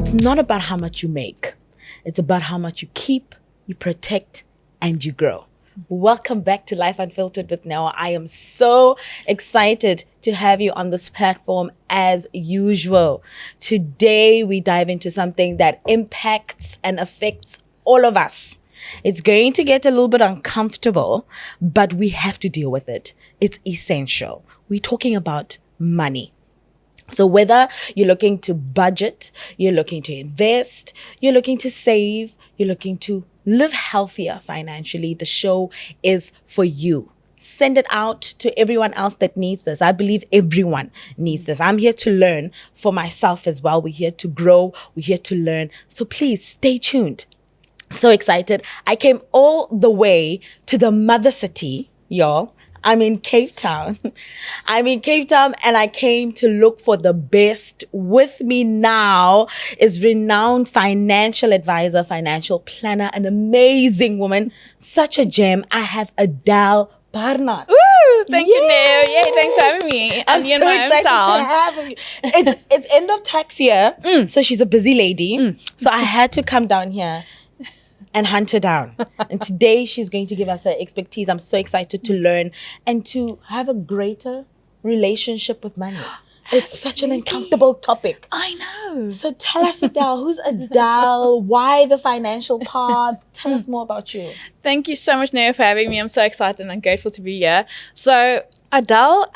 It's not about how much you make. It's about how much you keep, you protect, and you grow. Welcome back to Life Unfiltered with Noah. I am so excited to have you on this platform as usual. Today, we dive into something that impacts and affects all of us. It's going to get a little bit uncomfortable, but we have to deal with it. It's essential. We're talking about money. So whether you're looking to budget, you're looking to invest, you're looking to save, you're looking to live healthier financially, the show is for you. Send it out to everyone else that needs this. I believe everyone needs this. I'm here to learn for myself as well. We're here to grow. We're here to learn. So please stay tuned. So excited. I came all the way to the mother city, y'all. I'm in Cape Town. And I came to look for the best. With me now is renowned financial advisor, financial planner, an amazing woman, such a gem. I have Adele Barnard. Woo! Thank you, Neo. Yay, thanks for having me. I'm so excited to have you. It's end of tax year, so she's a busy lady. So I had to come down here and hunt her down. And today she's going to give us her expertise. I'm so excited to learn and to have a greater relationship with money. It's such an uncomfortable topic. I know. So tell us, Adele, who's Adele? Why the financial path? Tell us more about you. Thank you so much, Neo, for having me. I'm so excited and grateful to be here. So Adele,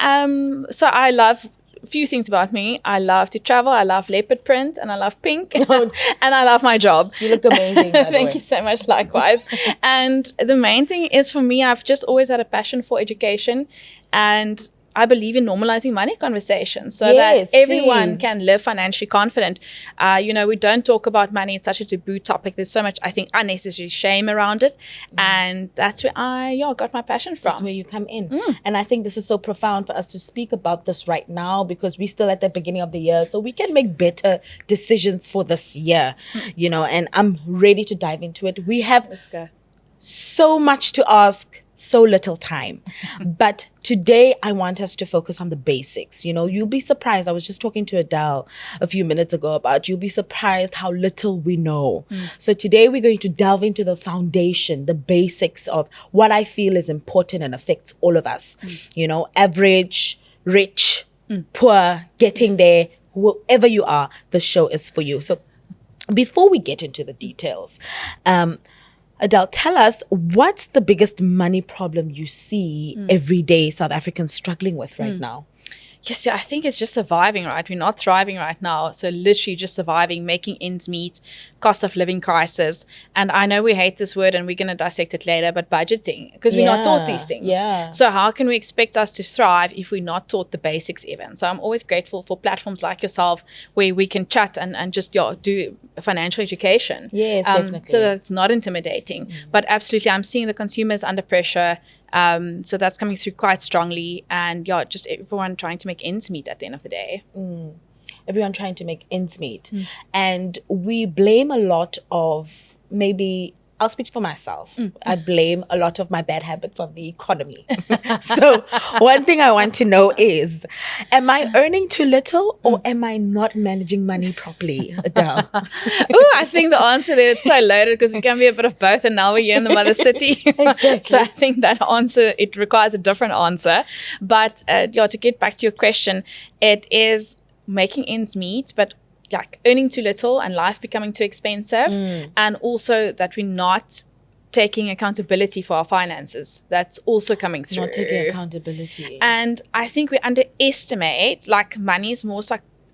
so I love a few things about me. I love to travel. I love leopard print and I love pink and I love my job. You look amazing, by the way. Thank you so much. Likewise. And the main thing is for me, I've just always had a passion for education, and I believe in normalizing money conversations so that everyone can live financially confident. We don't talk about money. It's such a taboo topic. There's so much, I think, unnecessary shame around it. And that's where I got my passion from. That's where you come in. And I think this is so profound for us to speak about this right now because we're still at the beginning of the year. So we can make better decisions for this year, and I'm ready to dive into it. We have so much to ask, so little time. But today I want us to focus on the basics. You'll be surprised. I was just talking to Adele a few minutes ago about you'll be surprised how little we know. So today we're going to delve into the foundation, the basics of what I feel is important and affects all of us. Average, rich, poor, getting there, whoever you are, the show is for you. So before we get into the details, Adele, tell us, what's the biggest money problem you see every day South Africans struggling with right now? Yes, I think it's just surviving, right? We're not thriving right now. So literally just surviving, making ends meet, cost of living crisis. And I know we hate this word and we're going to dissect it later, but budgeting, because we're not taught these things. So how can we expect us to thrive if we're not taught the basics even? So I'm always grateful for platforms like yourself where we can chat and just do financial education. Yes, definitely. So that it's not intimidating. But absolutely, I'm seeing the consumers under pressure. So that's coming through quite strongly, and just everyone trying to make ends meet at the end of the day. Everyone trying to make ends meet. And we blame a lot of, maybe I'll speak for myself. I blame a lot of my bad habits on the economy. So one thing I want to know is, am I earning too little or am I not managing money properly, Adele? I think the answer there is so loaded because it can be a bit of both, and now we're here in the mother city. Exactly. So I think that answer, it requires a different answer. But to get back to your question, it is making ends meet, but like earning too little and life becoming too expensive, and also that we're not taking accountability for our finances. That's also coming through. Not taking accountability. And I think we underestimate, money is more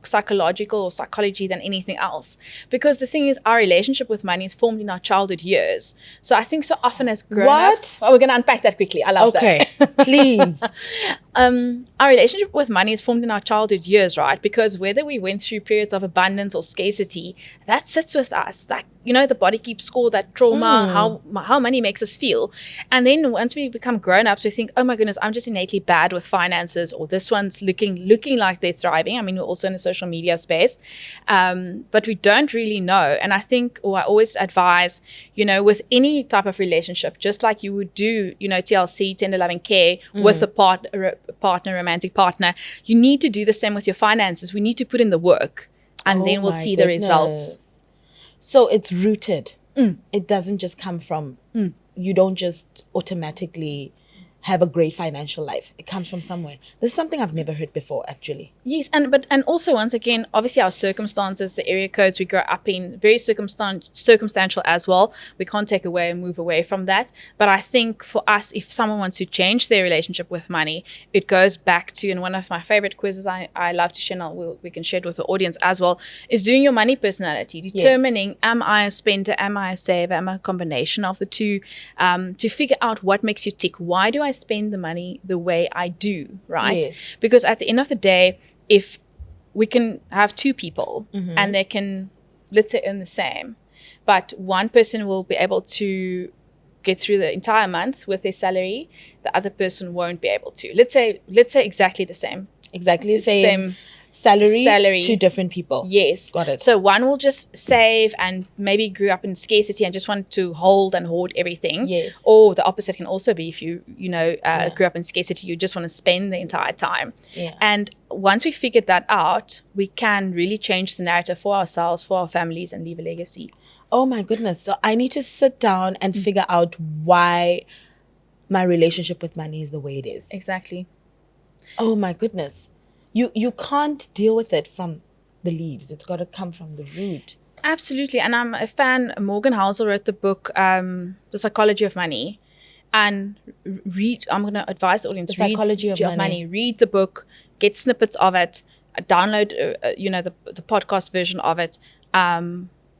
psychological or psychology than anything else, because the thing is, our relationship with money is formed in our childhood years. So I think so often as grown-ups, we're going to unpack that quickly. I love that. Please. Our relationship with money is formed in our childhood years, right? Because whether we went through periods of abundance or scarcity, that sits with us. The body keeps score, that trauma, how money makes us feel. And then once we become grown-ups, we think, oh my goodness, I'm just innately bad with finances, or this one's looking like they're thriving. I mean, we're also in a social media space, but we don't really know. And I think, or I always advise, with any type of relationship, just like you would do, TLC, tender loving care, with a partner, romantic partner, you need to do the same with your finances. We need to put in the work, and then we'll see the results. So it's rooted. It doesn't just come from, you don't just automatically have a great financial life. It comes from somewhere. This is something I've never heard before, actually. Yes, and also once again, obviously our circumstances, the area codes we grow up in, very circumstantial as well. We can't take away and move away from that. But I think for us, if someone wants to change their relationship with money, it goes back to, and one of my favorite quizzes I love to share, and we can share it with the audience as well, is doing your money personality, determining, am I a spender, am I a saver, am I a combination of the two, to figure out what makes you tick. Why do I spend the money the way I do, right? Yes. Because at the end of the day, if we can have two people and they can, let's say, earn the same, but one person will be able to get through the entire month with their salary, the other person won't be able to. Let's say exactly the same. Exactly the same salary, two different people. Yes. Got it. So one will just save and maybe grew up in scarcity and just want to hold and hoard everything. Yes. Or the opposite can also be, if you grew up in scarcity, you just want to spend the entire time. Yeah. And once we figured that out, we can really change the narrative for ourselves, for our families, and leave a legacy. Oh my goodness. So I need to sit down and figure out why my relationship with money is the way it is. Exactly. Oh my goodness. You can't deal with it from the leaves. It's got to come from the root. Absolutely. And I'm a fan. Morgan Housel wrote the book, The Psychology of Money. And I'm going to advise the audience, The Psychology of Money. Read the book, get snippets of it, download, the podcast version of it.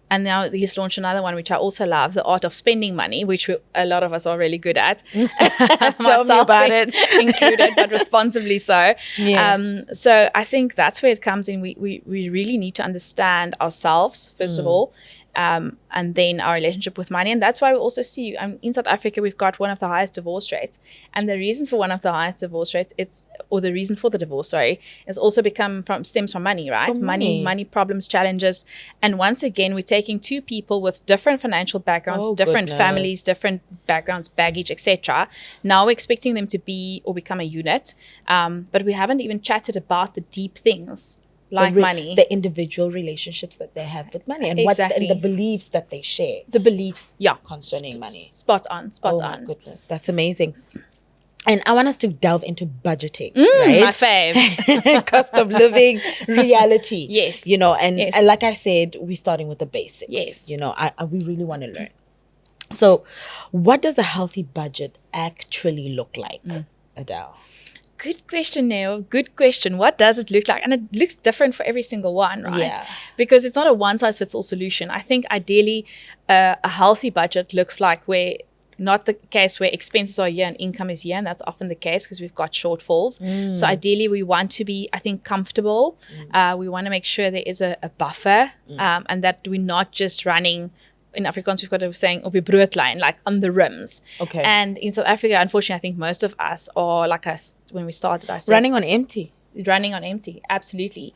And now he's launched another one, which I also love, The Art of Spending Money, which a lot of us are really good at. Tell me about it. Included, but responsibly so. Yeah. So I think that's where it comes in. We really need to understand ourselves, first of all, and then our relationship with money. And that's why we also see, in South Africa, we've got one of the highest divorce rates. And the reason for one of the highest divorce rates, the reason for the divorce, is also stems from money, right? Money problems, challenges. And once again, we're taking two people with different financial backgrounds, different families, different backgrounds, baggage, etc. Now we're expecting them to be or become a unit. But we haven't even chatted about the deep things. Like money, the individual relationships that they have with money, and and the beliefs that they share. The beliefs, concerning money. Spot on. Oh my goodness, that's amazing. And I want us to delve into budgeting, right? My fave. Cost of living reality. Yes. And like I said, we're starting with the basics. Yes. We really want to learn. So, what does a healthy budget actually look like, Adele? Good question, Neo. Good question. What does it look like? And it looks different for every single one, right? Yeah. Because it's not a one-size-fits-all solution. I think ideally a healthy budget looks like not the case where expenses are here and income is here, and that's often the case because we've got shortfalls. So ideally we want to be, I think, comfortable. We want to make sure there is a buffer and that we're not just running. In Afrikaans, we've got a saying, op die broodlyn, like on the rims. Okay. And in South Africa, unfortunately, I think most of us are like us when we started. I said, running on empty, absolutely.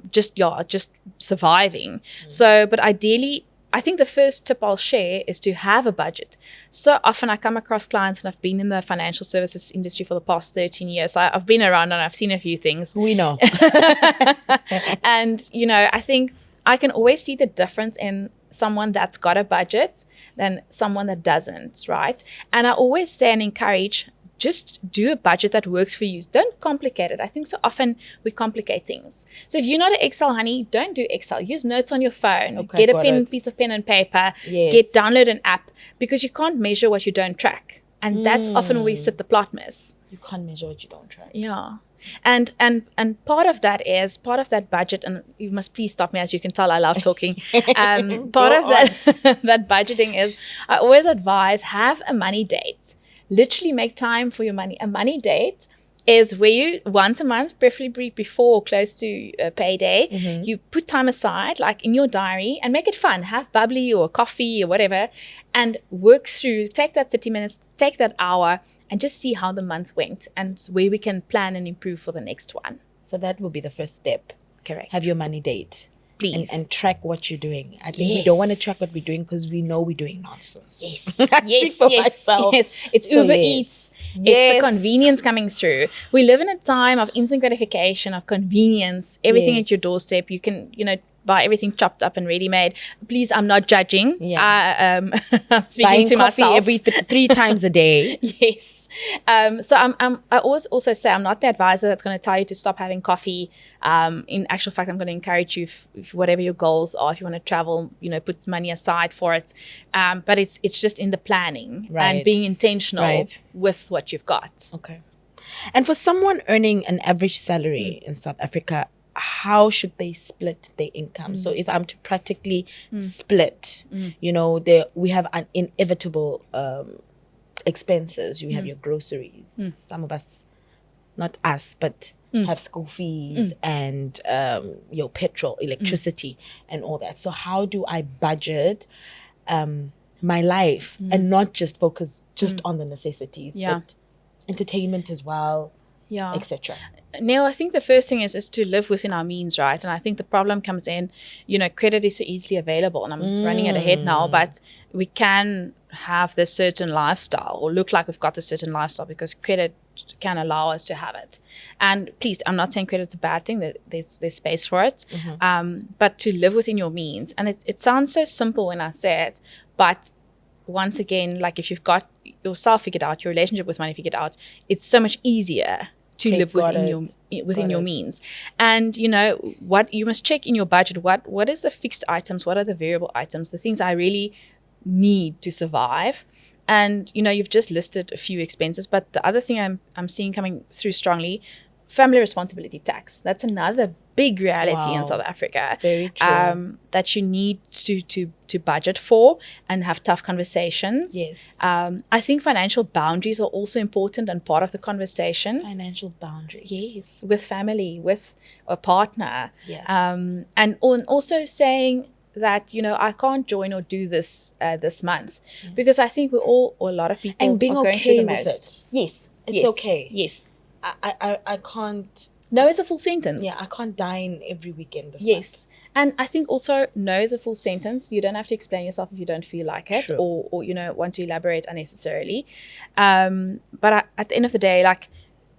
Just surviving. So, but ideally, I think the first tip I'll share is to have a budget. So often I come across clients, and I've been in the financial services industry for the past 13 years. So I've been around and I've seen a few things. We know. And, I think I can always see the difference in someone that's got a budget than someone that doesn't, right? And I always say and encourage, just do a budget that works for you. Don't complicate it. I think so often we complicate things. So if you're not an Excel honey, don't do Excel. Use notes on your phone. Okay, get a piece of pen and paper. Yes. Download an app, because you can't measure what you don't track. And that's often where we sit the plot miss. You can't measure what you don't track. Yeah. And part of that budget, and you must please stop me, as you can tell I love talking. Part of that budgeting is, I always advise, have a money date. Literally make time for your money. A money date is where you, once a month, preferably before or close to payday, you put time aside, like in your diary, and make it fun. Have bubbly or coffee or whatever, and work through, take that 30 minutes, take that hour, and just see how the month went and where we can plan and improve for the next one. So that will be the first step. Correct. Have your money date. Please. And track what you're doing. I think we don't want to track what we're doing because we know we're doing nonsense. Yes. Myself. Yes. It's So Uber yes. Eats. Yes. It's the convenience coming through. We live in a time of instant gratification, of convenience, everything Yes. at your doorstep. You can, buy everything chopped up and ready made. Please, I'm not judging. Yeah. I'm speaking Buying to coffee myself every 3 times a day. Yes. So I always also say I'm not the advisor that's going to tell you to stop having coffee. In actual fact, I'm going to encourage you, if whatever your goals are, if you want to travel, put money aside for it. But it's just in the planning and being intentional with what you've got. Okay. And for someone earning an average salary in South Africa, how should they split their income? So if I'm to practically split, we have an inevitable expenses. You have your groceries. Some of us, not us, but have school fees and your petrol, electricity, and all that. So how do I budget my life and not just focus just on the necessities, but entertainment as well, etc. Neil, I think the first thing is to live within our means, right? And I think the problem comes in, credit is so easily available, and I'm running it ahead now, but we can have this certain lifestyle or look like we've got this certain lifestyle because credit can allow us to have it. And please, I'm not saying credit's a bad thing, that there's space for it, but to live within your means. And it sounds so simple when I say it, but once again, like if you've got yourself figured out, your relationship with money figured out, it's so much easier to live within your means. And what you must check in your budget, what is the fixed items, what are the variable items, the things I really need to survive. And you've just listed a few expenses, but the other thing I'm seeing coming through strongly, family responsibility tax. That's another big reality in South Africa. Very true. That you need to budget for and have tough conversations. Yes. I think financial boundaries are also important and part of the conversation. Financial boundaries. Yes, with family, with a partner. Yeah. And also saying that I can't join or do this this month, because I think or a lot of people and being are going okay through the with most. it. Yes, It's okay. Yes, I can't. no is a full sentence. Yeah, I can't dine every weekend this month. Yes, and I think also no is a full sentence. You don't have to explain yourself if you don't feel like it, or want to elaborate unnecessarily. But at the end of the day, like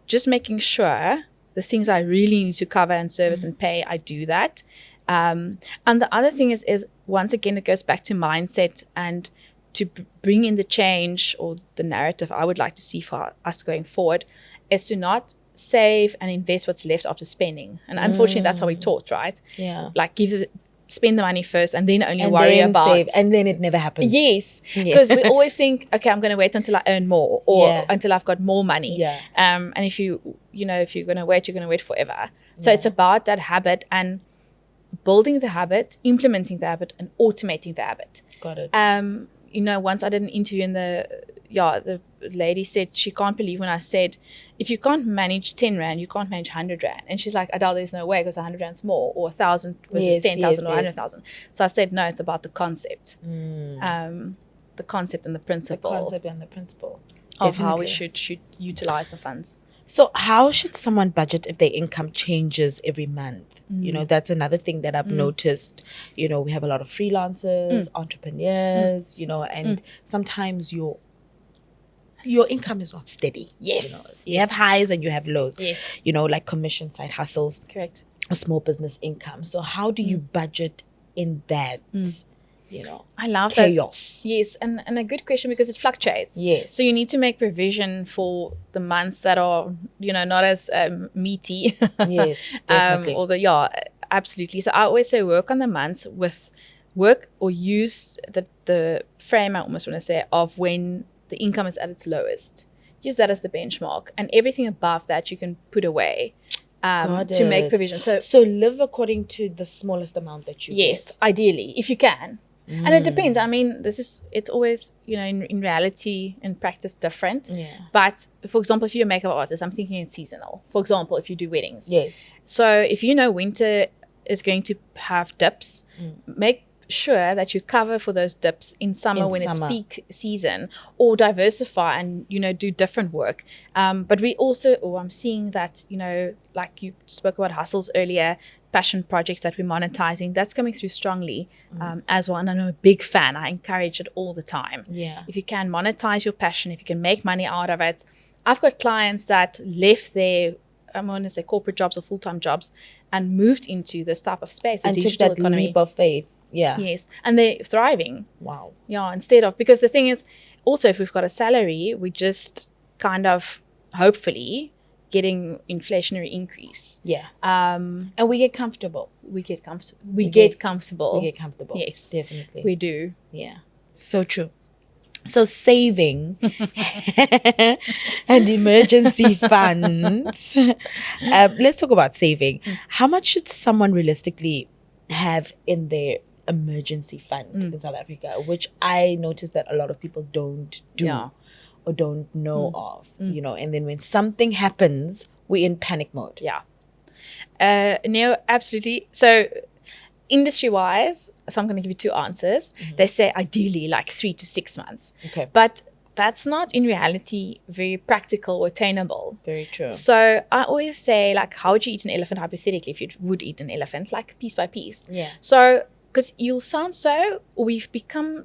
just making sure the things I really need to cover and service and pay, I do that. And the other thing is once again, it goes back to mindset and to bring in the change or the narrative I would like to see for us going forward is to not save and invest what's left after spending. And unfortunately, that's how we're taught, right? Yeah. Like spend the money first and then only worry about save, and then it never happens. Yes, because we always think, okay, I'm going to wait until I earn more or until I've got more money. Yeah. And if if you're going to wait, you're going to wait forever. So it's about that habit and building the habit, implementing the habit, and automating the habit. Got it. Once I did an interview and the lady said she can't believe when I said, if you can't manage 10 Rand, you can't manage 100 Rand. And she's like, Adele, there's no way, because 100 Rand's more, or 1,000 versus 10,000 or 100,000. So I said, no, it's about the concept. The concept and the principle. Of how we should utilize the funds. So how should someone budget if their income changes every month? That's another thing that I've noticed. We have a lot of freelancers, entrepreneurs, and sometimes your income is not steady. Yes. You have highs and you have lows. Yes. Like commission side hustles. Correct. Or small business income. So how do you budget in that? I love chaos. That. Yes, and a good question because it fluctuates. Yes. So you need to make provision for the months that are, not as meaty. Yes, definitely. Absolutely. So I always say work on the months work or use the frame, I almost want to say, of when the income is at its lowest. Use that as the benchmark, and everything above that you can put away. To make provision. So live according to the smallest amount that you get. Ideally, if you can. And it depends. I mean, it's always, in reality, in practice, different. Yeah. But for example, if you're a makeup artist, I'm thinking it's seasonal. For example, if you do weddings. Yes. So if winter is going to have dips, make sure that you cover for those dips in summer it's peak season, or diversify and do different work. But we also, I'm seeing that like you spoke about hustles earlier, passion projects that we're monetizing, that's coming through strongly as well. And I'm a big fan. I encourage it all the time. Yeah. If you can monetize your passion, if you can make money out of it. I've got clients that left their I'm going to say corporate jobs or full-time jobs, and moved into this type of space, the And took digital that economy. leap of faith. Yeah. Yes, and they're thriving. Wow. Yeah, instead of, because the thing is, also, if we've got a salary, we just kind of, hopefully, getting inflationary increase. Yeah. And we get comfortable. we get comfortable. We get comfortable. Yes. Definitely. We do. Yeah. So true. So saving and emergency funds. Let's talk about saving. How much should someone realistically have in their emergency fund in South Africa, which I noticed that a lot of people don't do Yeah. or don't know of, you know, and then when something happens, we're in panic mode. Yeah. No, absolutely. So industry-wise, so I'm going to give you two answers. They say ideally like 3 to 6 months. Okay. But that's not in reality very practical or attainable. Very true. So I always say, like, how would you eat an elephant hypothetically if you would eat an elephant? Like piece by piece. Yeah. So, because you'll sound so, we've become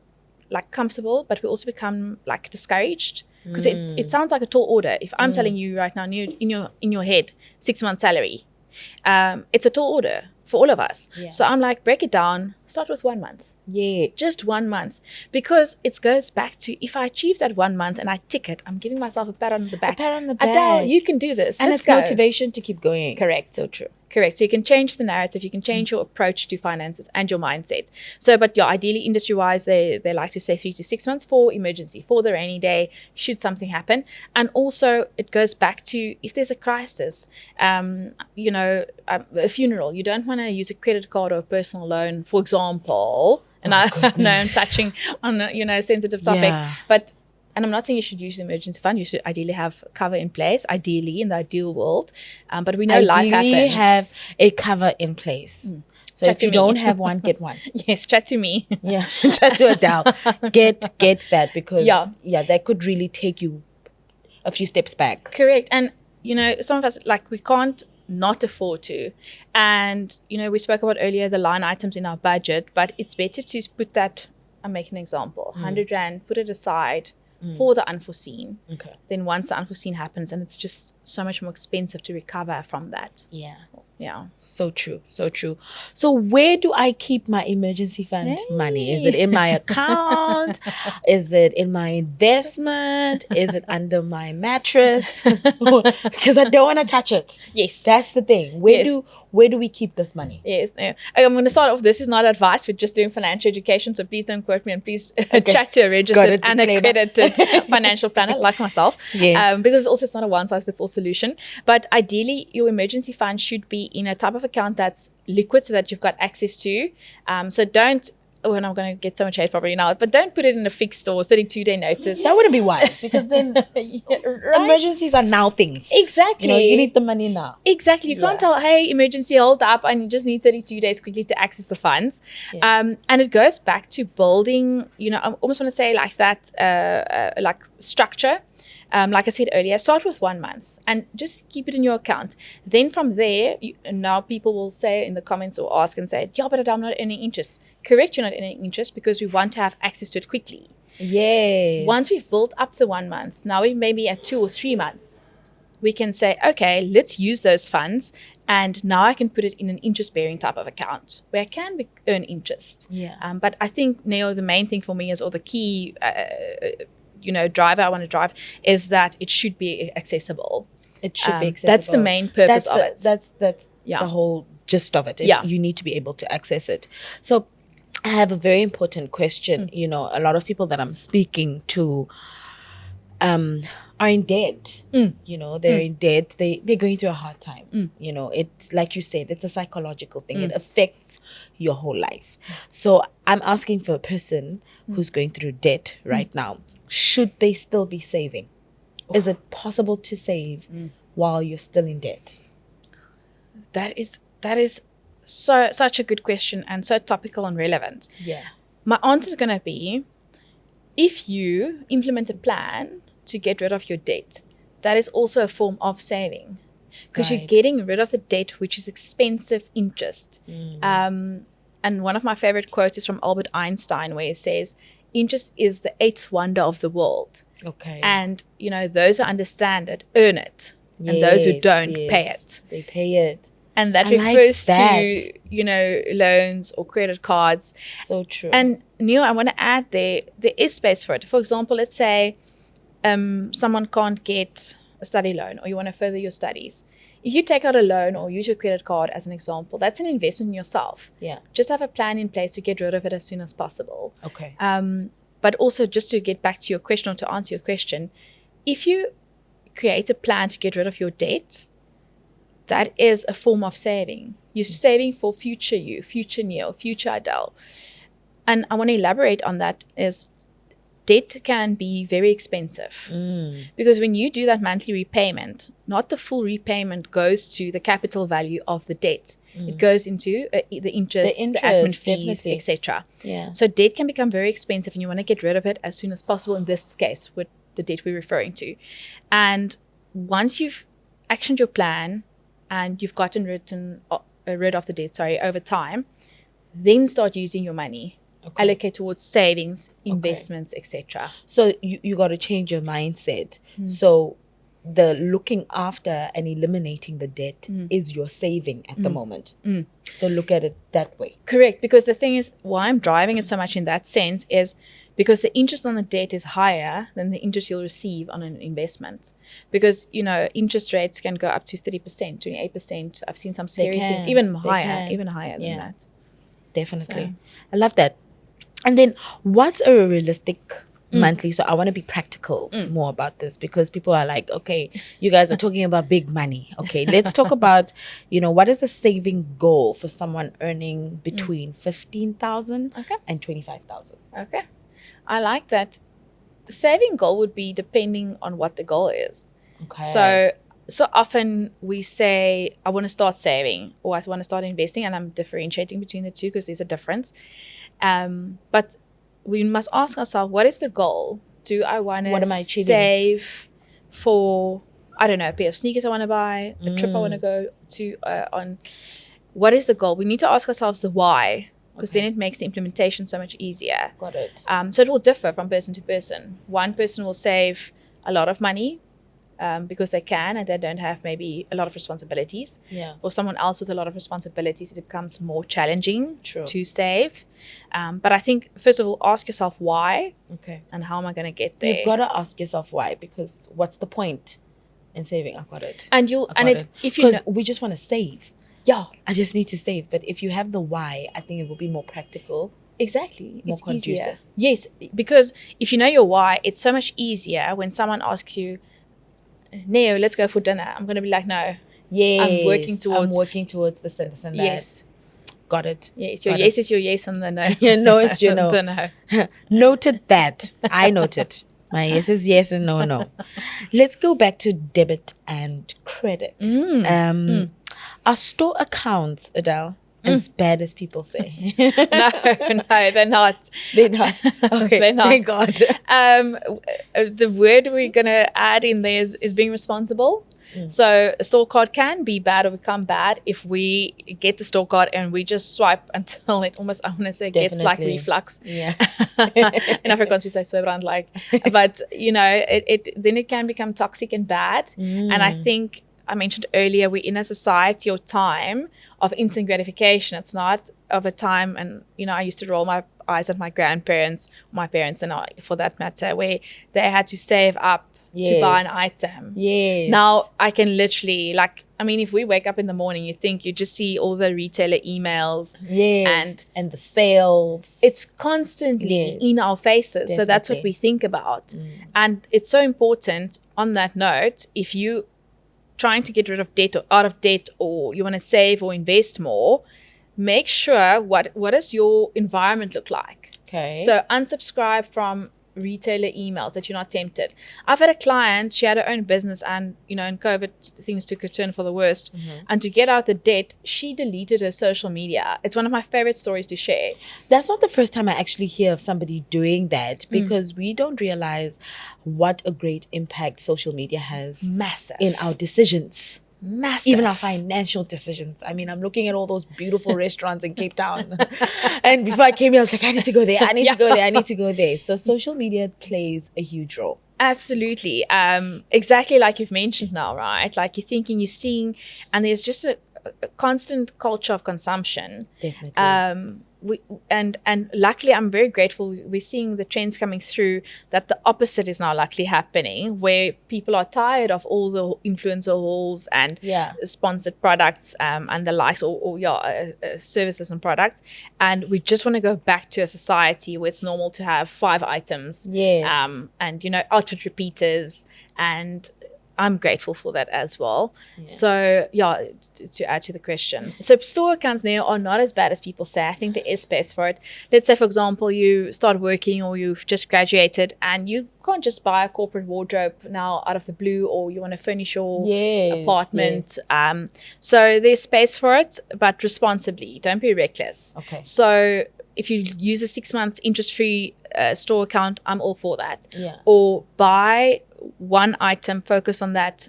like comfortable, but we also become like discouraged. Because it sounds like a tall order. If I'm telling you right now, in your head, 6 months salary, it's a tall order for all of us. Yeah. So I'm like, break it down, start with 1 month. Yeah. Just 1 month. Because it goes back to, if I achieve that 1 month and I tick it, I'm giving myself a pat on the back. A pat on the back. Adele, you can do this. And Let's it's go. motivation to keep going. Correct. So true. Correct. So you can change the narrative, you can change your approach to finances and your mindset. So, but yeah, ideally industry-wise, they like to say 3 to 6 months for emergency, for the rainy day, should something happen. And also it goes back to, if there's a crisis, a funeral, you don't want to use a credit card or a personal loan, for example. And I know I'm touching on a sensitive topic, but. And I'm not saying you should use the emergency fund. You should ideally have cover in place, ideally, in the ideal world. But we know life happens. Have a cover in place. So Chat if you to me. don't have one, get one. Yes, chat to me. Yeah, chat to Adele. Get that, because that could really take you a few steps back. Correct. And, some of us, like, we can't not afford to. And, we spoke about earlier the line items in our budget, but it's better to put that, I'll make an example, 100 Rand, put it aside for the unforeseen. Okay. Then once the unforeseen happens, and it's just so much more expensive to recover from that. Yeah. Yeah. So true. So true. So where do I keep my emergency fund money? Is it in my account? Is it in my investment? Is it under my mattress? Because I don't want to touch it. Yes. That's the thing. Where do we keep this money? Yes. No. I'm going to start off. This is not advice. We're just doing financial education. So please don't quote me, and please chat to a registered and accredited financial planner like myself. Yes. Because also it's not a one-size-fits-all solution. But ideally, your emergency fund should be in a type of account that's liquid, so that you've got access to. So don't, and I'm going to get so much hate probably now, but don't put it in a fixed or 32-day notice. That wouldn't be wise, because then emergencies are now things. Exactly. You need the money now. Exactly. You can't tell, hey, emergency, hold up, and you just need 32 days quickly to access the funds. Yeah. And it goes back to building, I almost want to say like that, like structure. Like I said earlier, start with 1 month and just keep it in your account. Then from there, now people will say in the comments or ask and say, yeah, but I'm not earning interest. Correct, you're not earning interest because we want to have access to it quickly. Yes. Once we've built up the 1 month, now we maybe at 2 or 3 months, we can say, okay, let's use those funds. And now I can put it in an interest-bearing type of account where I can earn interest. Yeah. But I think, Neo, the main thing for me is, or the key driver I want to drive, is that it should be accessible. It should be accessible. That's the main purpose of it. That's the whole gist of it. You need to be able to access it. So I have a very important question. A lot of people that I'm speaking to are in debt. They're in debt. They're going through a hard time. It's like you said, it's a psychological thing. It affects your whole life. So I'm asking for a person who's going through debt right now. Should they still be saving? Is it possible to save while you're still in debt? That is such a good question, and so topical and relevant. Yeah. My answer is going to be, if you implement a plan to get rid of your debt, that is also a form of saving, because you're getting rid of the debt, which is expensive interest. And one of my favorite quotes is from Albert Einstein, where he says, interest is the 8th wonder of the world. Okay. And, those who understand it earn it. and those who don't yes. pay it. They pay it. And that I like refers that. to, you know, loans or credit cards. So true. And Neil, I want to add there is space for it. For example, let's say someone can't get a study loan, or you want to further your studies. If you take out a loan or use your credit card as an example, that's an investment in yourself. Yeah. Just have a plan in place to get rid of it as soon as possible. Okay. But also, just to get back to your question, or to answer your question, if you create a plan to get rid of your debt, that is a form of saving. You're saving for future you, future Neil, future Adele. And I want to elaborate on that is debt can be very expensive. Because when you do that monthly repayment, not the full repayment goes to the capital value of the debt. It goes into the interest, the admin fees, etc. Yeah. So debt can become very expensive, and you want to get rid of it as soon as possible, in this case with the debt we're referring to. And once you've actioned your plan and you've gotten rid of the debt, over time, then start using your money. Okay. Allocate towards savings, investments, etc. So you got to change your mindset. So the looking after and eliminating the debt is your saving at the moment. So look at it that way. Correct. Because the thing is, why I'm driving it so much in that sense is because the interest on the debt is higher than the interest you'll receive on an investment. Because, you know, interest rates can go up to 30%, 28%. I've seen some scary things, even higher than that. Definitely. So. I love that. And then what's a realistic monthly? So I want to be practical more about this, because people are like, okay, you guys are talking about big money. Okay, let's talk about, you know, what is the saving goal for someone earning between 15,000 and 25,000? Okay. I like that. The saving goal would be depending on what the goal is. Okay. So often we say, I want to start saving, or I want to start investing, and I'm differentiating between the two because there's a difference. But we must ask ourselves, what is the goal? Do I want to save for, I don't know, a pair of sneakers I want to buy, a trip I want to go to on? What is the goal? We need to ask ourselves the why, because then it makes the implementation so much easier. Got it. So it will differ from person to person. One person will save a lot of money because they can, and they don't have maybe a lot of responsibilities. Yeah. For someone else with a lot of responsibilities, it becomes more challenging to save. But I think, first of all, ask yourself why. Okay. And how am I going to get there? You've got to ask yourself why, because what's the point in saving? I've got it. And if you, because we just want to save. Yeah. I just need to save. But if you have the why, I think it will be more practical. Exactly. More conducive. Easier. Yes. Because if you know your why, it's so much easier when someone asks you, Neo, let's go for dinner. I'm going to be like, no. Yes. I'm working towards this and that. Yes. Got it. Yes. Your yes is your yes, and the no is your no is your no. The no. Noted that. I noted. My yes is yes and no. Let's go back to debit and credit. Are store accounts, Adele, as bad as people say? No, they're not. They're not. Okay, they're not. Thank God. The word we're going to add in there is being responsible. So a store card can be bad or become bad if we get the store card and we just swipe until it almost, I want to say, gets like reflux. Yeah. In Afrikaans we say swebrand like. But, you know, then it can become toxic and bad. And I think I mentioned earlier, we're in a society or time of instant gratification. It's not of a time, and, you know, I used to roll my eyes at my grandparents, my parents, and I, for that matter, where they had to save up to buy an item. Yes. Now I can literally, like, I mean, if we wake up in the morning, you think you just see all the retailer emails. Yes. And the sales. It's constantly in our faces. Definitely. So that's what we think about. And it's so important on that note, if you trying to get rid of debt or out of debt, or you want to save or invest more, make sure what does your environment look like. Okay. So unsubscribe from retailer emails that you're not tempted. I've had a client, she had her own business, and, you know, in COVID things took a turn for the worst, and to get out the debt, she deleted her social media. It's one of my favorite stories to share. That's not the first time I actually hear of somebody doing that, because we don't realize what a great impact social media has in our decisions. Even our financial decisions. I mean, I'm looking at all those beautiful restaurants in Cape Town. And before I came here, I was like, I need to go there. I need to go there. So social media plays a huge role. Absolutely. Exactly like you've mentioned now, right? Like you're thinking, you're seeing, and there's just a constant culture of consumption. Definitely. We and luckily, I'm very grateful. We're seeing the trends coming through that the opposite is now luckily happening, where people are tired of all the influencer hauls and sponsored products and the likes, or services and products, and we just want to go back to a society where it's normal to have 5 items, and outfit repeaters, and I'm grateful for that as well. So to add to the question, so store accounts now are not as bad as people say. I think there is space for it. Let's say, for example, you start working or you've just graduated and you can't just buy a corporate wardrobe now out of the blue, or you want to furnish your apartment. So there's space for it, but responsibly. Don't be reckless. So if you use a 6 months interest-free store account, I'm all for that. Or buy one item, focus on that,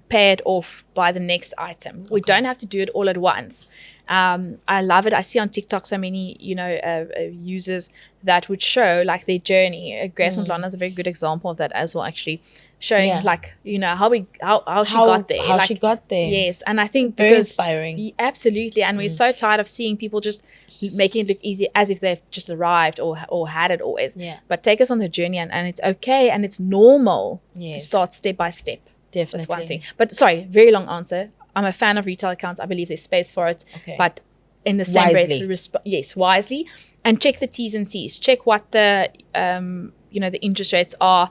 pay it off, buy the next item. We don't have to do it all at once. I love it. I see on TikTok so many, users that would show like their journey. Grace Montlana is a very good example of that as well, actually, showing how she got there. How she got there. Yes, and I think very because inspiring. Absolutely, and we're so tired of seeing people just making it look easy as if they've just arrived or had it always. But take us on the journey, and it's okay and it's normal to start step by step. Definitely. That's one thing. But sorry, very long answer. I'm a fan of retail accounts. I believe there's space for it. But in the same breath, wisely, and check the T's and C's. Check what the the interest rates are.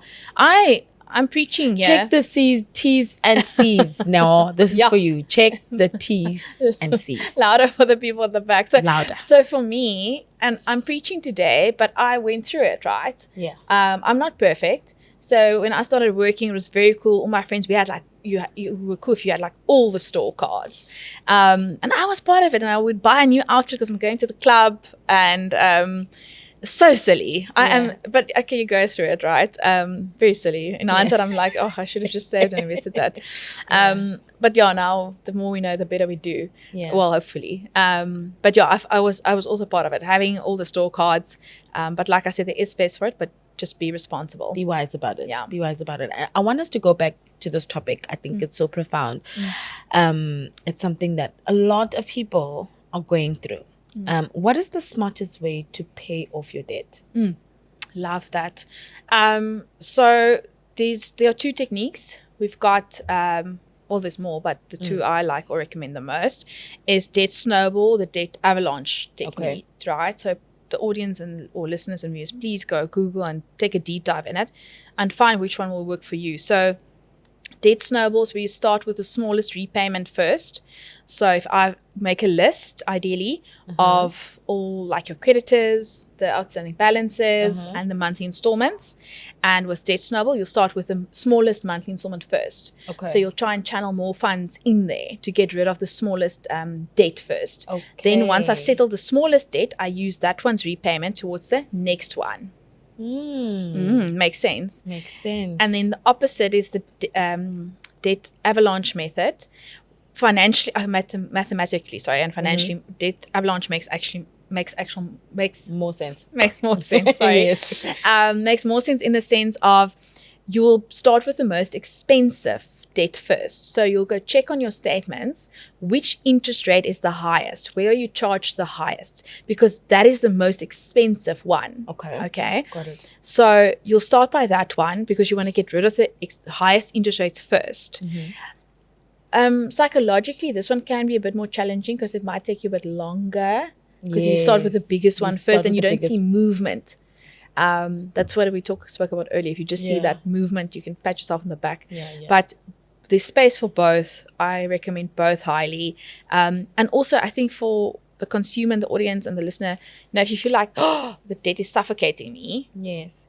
I'm preaching here. Check the T's and C's. No, this is for you. Check the T's and C's. Louder for the people at the back. So louder. So for me, and I'm preaching today, but I went through it, right? I'm not perfect. So when I started working, it was very cool. All my friends, we had like, you were cool if you had like all the store cards. And I was part of it, and I would buy a new outfit because I'm going to the club, and so silly. I am, but okay, you go through it, right? Very silly. In hindsight, I'm like, oh, I should have just saved and invested that. But now the more we know, the better we do. Well, hopefully. But I was also part of it, having all the store cards. But like I said, there is space for it, but just be responsible. Be wise about it. Be wise about it. I want us to go back to this topic. I think it's so profound. It's something that a lot of people are going through. What is the smartest way to pay off your debt? Love that. So there are 2 techniques. We've got, there's more, but the 2 I like or recommend the most is debt snowball, the debt avalanche technique, right? So the audience or listeners and viewers, please go Google and take a deep dive in it and find which one will work for you. So debt snowballs, where you start with the smallest repayment first. So if I make a list, ideally, of all like your creditors, the outstanding balances, and the monthly installments. And with debt snowball, you'll start with the smallest monthly installment first. So you'll try and channel more funds in there to get rid of the smallest debt first. Then once I've settled the smallest debt, I use that one's repayment towards the next one. Makes sense. Makes sense. And then the opposite is the debt avalanche method. Financially, mathematically, and financially, debt avalanche makes more sense. Makes more sense. Sorry, makes more sense in the sense of you'll start with the most expensive debt first. So you'll go check on your statements which interest rate is the highest, where are you charged the highest, because that is the most expensive one. Okay, got it. So you'll start by that one because you want to get rid of the highest interest rates first. Psychologically, this one can be a bit more challenging because it might take you a bit longer because you start with the biggest one first and you don't see movement. That's what we spoke about earlier. If you just see that movement, you can pat yourself on the back. But there's space for both. I recommend both highly. And also, I think for the consumer and the audience and the listener, if you feel like, oh, the debt is suffocating me.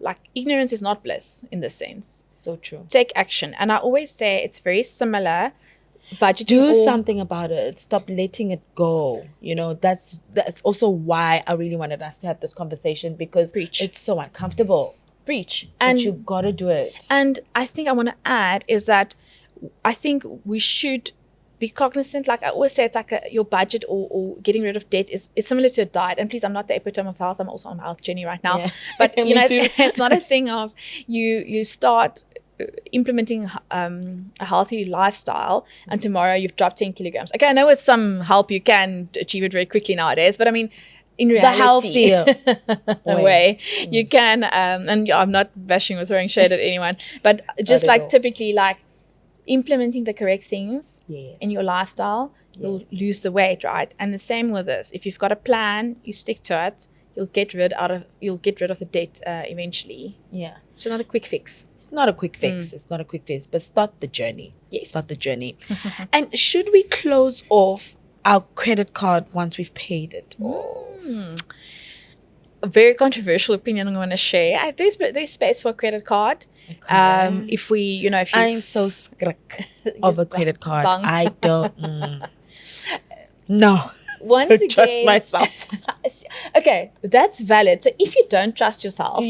Like ignorance is not bliss in this sense. So true. Take action. And I always say it's very similar. Do something about it. Stop letting it go. That's also why I really wanted us to have this conversation, because it's so uncomfortable. And you gotta do it. And I think I want to add is that I think we should be cognizant. Like I always say, it's like your budget or getting rid of debt is similar to a diet. And please, I'm not the epitome of health. I'm also on a health journey right now. But it's not a thing of you start implementing a healthy lifestyle, and tomorrow you've dropped 10 kilograms. Okay, I know with some help you can achieve it very quickly nowadays, but I mean, in reality, the healthier way you can, and I'm not bashing or throwing shade at anyone, but just like typically like implementing the correct things in your lifestyle, you'll lose the weight, right? And the same with this. If you've got a plan, you stick to it, you'll get rid of the debt eventually. Yeah. It's not a quick fix. It's not a quick fix. It's not a quick fix, but start the journey. Yes. Start the journey. And should we close off our credit card once we've paid it? A very controversial opinion I'm going to share. There's space for a credit card. Okay. If you I'm so skrik of a credit card. Bang. I don't. No. Once Don't again, trust myself. Okay, that's valid. So if you don't trust yourself,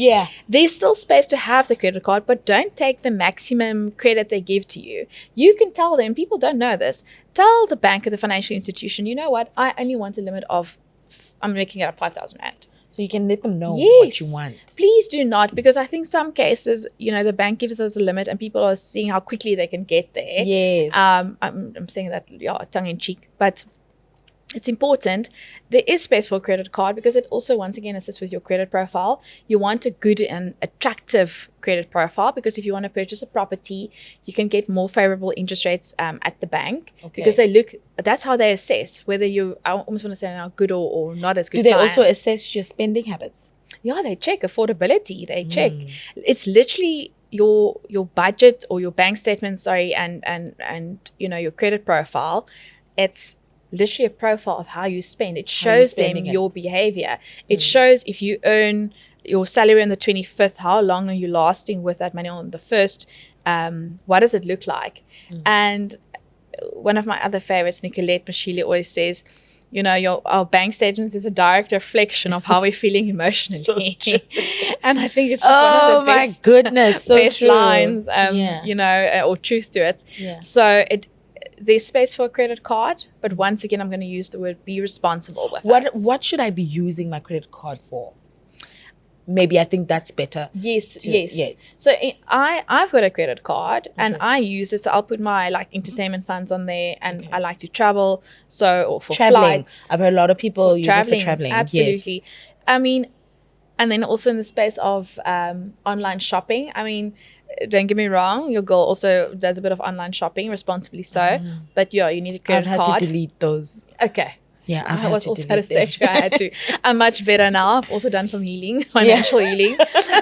there's still space to have the credit card, but don't take the maximum credit they give to you. You can tell them, people don't know this, tell the bank or the financial institution, you know what, I only want a limit of, I'm making it up, 5,000 Rand. So you can let them know what you want. Please do not, because I think some cases, the bank gives us a limit and people are seeing how quickly they can get there. Yes. I'm saying that tongue in cheek, but it's important. There is space for a credit card because it also, once again, assists with your credit profile. You want a good and attractive credit profile because if you want to purchase a property, you can get more favorable interest rates at the bank because that's how they assess whether I almost want to say now good or not as good. Do they also assess your spending habits? Yeah, they check affordability. They check. It's literally your budget or your bank statements, and your credit profile. It's literally a profile of how you spend. It shows them your behavior. It shows if you earn your salary on the 25th, how long are you lasting with that money on the 1st? What does it look like? And one of my other favorites, Nicolette Mashili, always says, our bank statements is a direct reflection of how we're feeling emotionally. So and I think it's just one of the best, best lines, or truth to it. Yeah. So there's space for a credit card, but once again, I'm going to use the word be responsible with it. What should I be using my credit card for? Maybe I think that's better. Yes. So I've got a credit card and I use it. So I'll put my entertainment funds on there, and I like to travel. Or for flights. I've heard a lot of people use it for traveling. Absolutely. Yes. I mean, and then also in the space of online shopping. I mean, don't get me wrong, your girl also does a bit of online shopping, responsibly so. But you need a credit card. I've had to delete those. Okay. Yeah, I was also at a stage where I had to. I'm much better now. I've also done some healing, financial healing.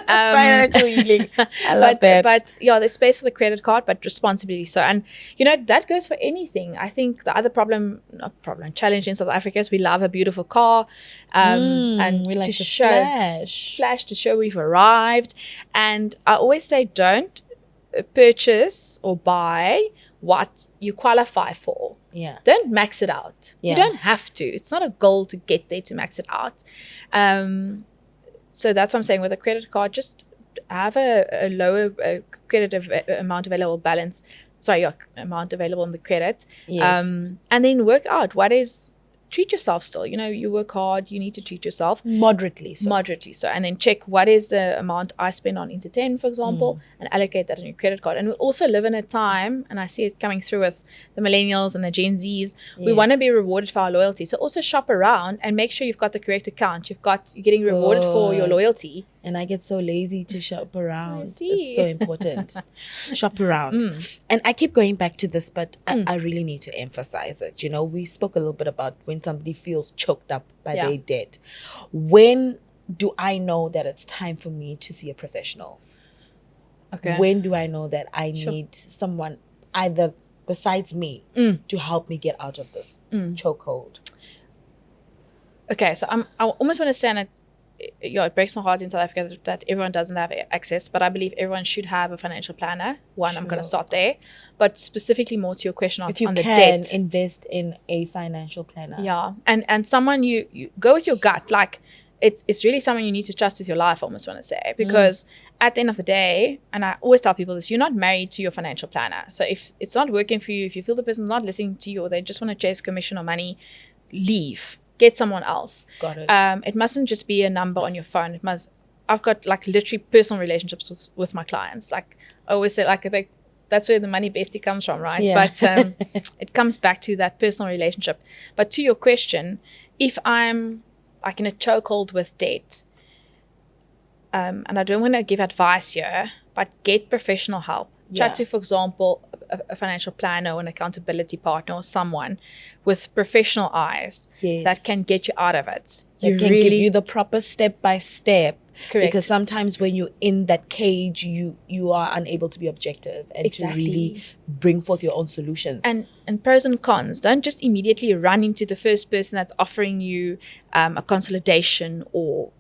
Financial healing. I love that. But there's space for the credit card, but responsibly so. And that goes for anything. I think the other challenge in South Africa is we love a beautiful car, and we like to flash to show we've arrived. And I always say, don't purchase or buy what you qualify for. Yeah. Don't max it out. Yeah. You don't have to. It's not a goal to get there to max it out. So that's what I'm saying with a credit card. Just have a lower credit amount available balance. Amount available on the credit. Yes. And then work out treat yourself still. You work hard, you need to treat yourself. Moderately so. And then check what is the amount I spend on entertainment, for example, and allocate that on your credit card. And we also live in a time, and I see it coming through with the millennials and the Gen Zs, we want to be rewarded for our loyalty. So also shop around and make sure you've got the correct account. You're getting rewarded for your loyalty. And I get so lazy to shop around. It's so important. Shop around. And I keep going back to this, but I really need to emphasize it. We spoke a little bit about when somebody feels choked up by their debt. When do I know that it's time for me to see a professional? Okay. When do I know that I need someone either besides me to help me get out of this chokehold? Okay, so I almost want to say, and it breaks my heart in South Africa that everyone doesn't have access, but I believe everyone should have a financial planner. I'm going to start there. But specifically more to your question on the debt. If you can invest in a financial planner. Yeah, and someone you go with your gut. It's really someone you need to trust with your life, I almost want to say. Because at the end of the day, and I always tell people this, you're not married to your financial planner. So if it's not working for you, if you feel the person's not listening to you or they just want to chase commission or money, leave. Get someone else. Got it. It mustn't just be a number on your phone. It must I've got like literally personal relationships with my clients. Like I always say, like I think that's where the money bestie comes from, right? Yeah. But it comes back to that personal relationship. But to your question, if I'm like in a chokehold with debt, and I don't want to give advice here, but get professional help. Chat to, for example, a financial planner or an accountability partner or someone with professional eyes that can get you out of it. That can give you the proper step by step. Correct. Because sometimes when you're in that cage, you are unable to be objective and to really bring forth your own solutions. And pros and cons. Don't just immediately run into the first person that's offering you a consolidation or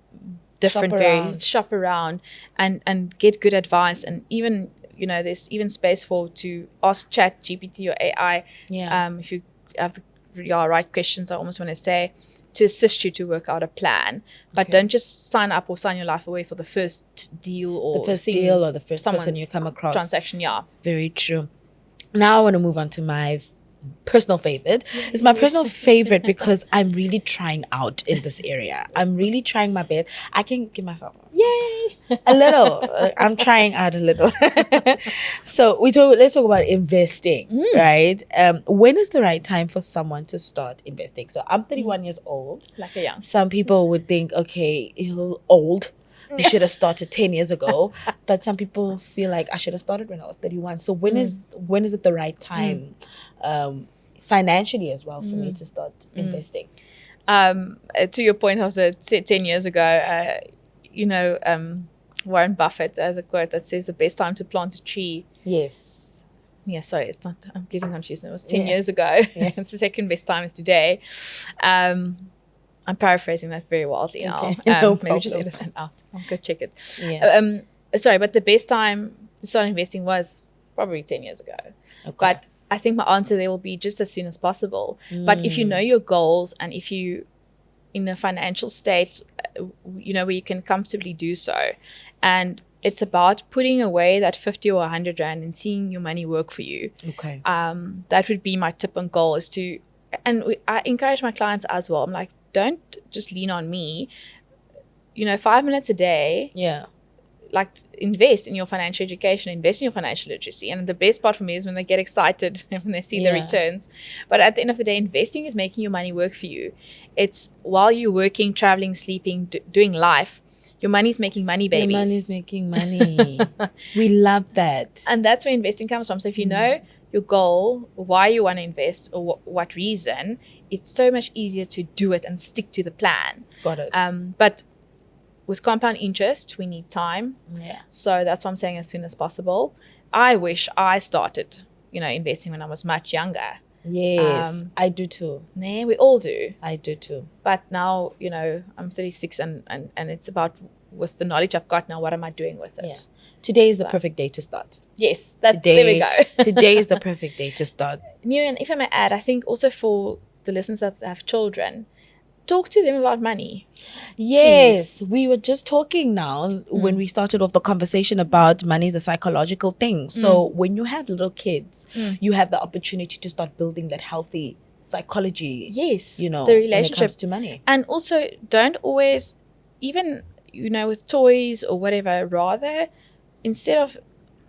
different shop around and get good advice. And even, you know, there's even space to ask Chat GPT or AI if you have the right questions, I almost want to say, to assist you to work out a plan. But don't just sign up or sign your life away for the first deal or the first person you come across. Transaction, Very true. Now I want to move on to my personal favorite. It's my personal favorite because I'm really trying out in this area. I'm really trying my best. I can give myself a little. I'm trying out a little. So let's talk about investing, right? When is the right time for someone to start investing? So I'm 31 years old. Like a young. Some people would think, okay, you're old. You should have started 10 years ago. But some people feel like I should have started when I was 31. So when is it the right time, financially as well, for me to start investing? To your point, I was 10 years ago, Warren Buffett has a quote that says the best time to plant a tree. Yes. Yeah, sorry, it's not. I'm getting confused. It was 10 years ago. It's the second best time is today. I'm paraphrasing that very wildly now. Maybe just edit that out. I'll go check it. Yeah. Sorry, but the best time to start investing was probably 10 years ago. Okay. But I think my answer there will be just as soon as possible. But if you know your goals and if you in a financial state, where you can comfortably do so, and it's about putting away that 50 or 100 rand and seeing your money work for you. Okay. That would be my tip and goal is to, and I encourage my clients as well. I'm like, don't just lean on me. 5 minutes a day. Yeah. Like invest in your financial education, invest in your financial literacy. And the best part for me is when they get excited when they see the returns. But at the end of the day, investing is making your money work for you. It's while you're working, traveling, sleeping, doing life, your money's making money, babies. Your money's making money. We love that. And that's where investing comes from. So if you know your goal, why you want to invest or what reason, it's so much easier to do it and stick to the plan. Got it. But with compound interest, we need time. Yeah. So that's why I'm saying as soon as possible. I wish I started, investing when I was much younger. Yes, I do too. Nah, we all do. I do too. But now, I'm 36 and it's about, with the knowledge I've got now, what am I doing with it? Yeah. Today is the perfect day to start. Yes, there we go. Today is the perfect day to start. And if I may add, I think also for the listeners that have children, talk to them about money. Yes, please. We were just talking now when we started off the conversation about money is a psychological thing. So when you have little kids, you have the opportunity to start building that healthy psychology. Yes, the relationship when it comes to money. And also don't always, even, with toys or whatever, rather, instead of,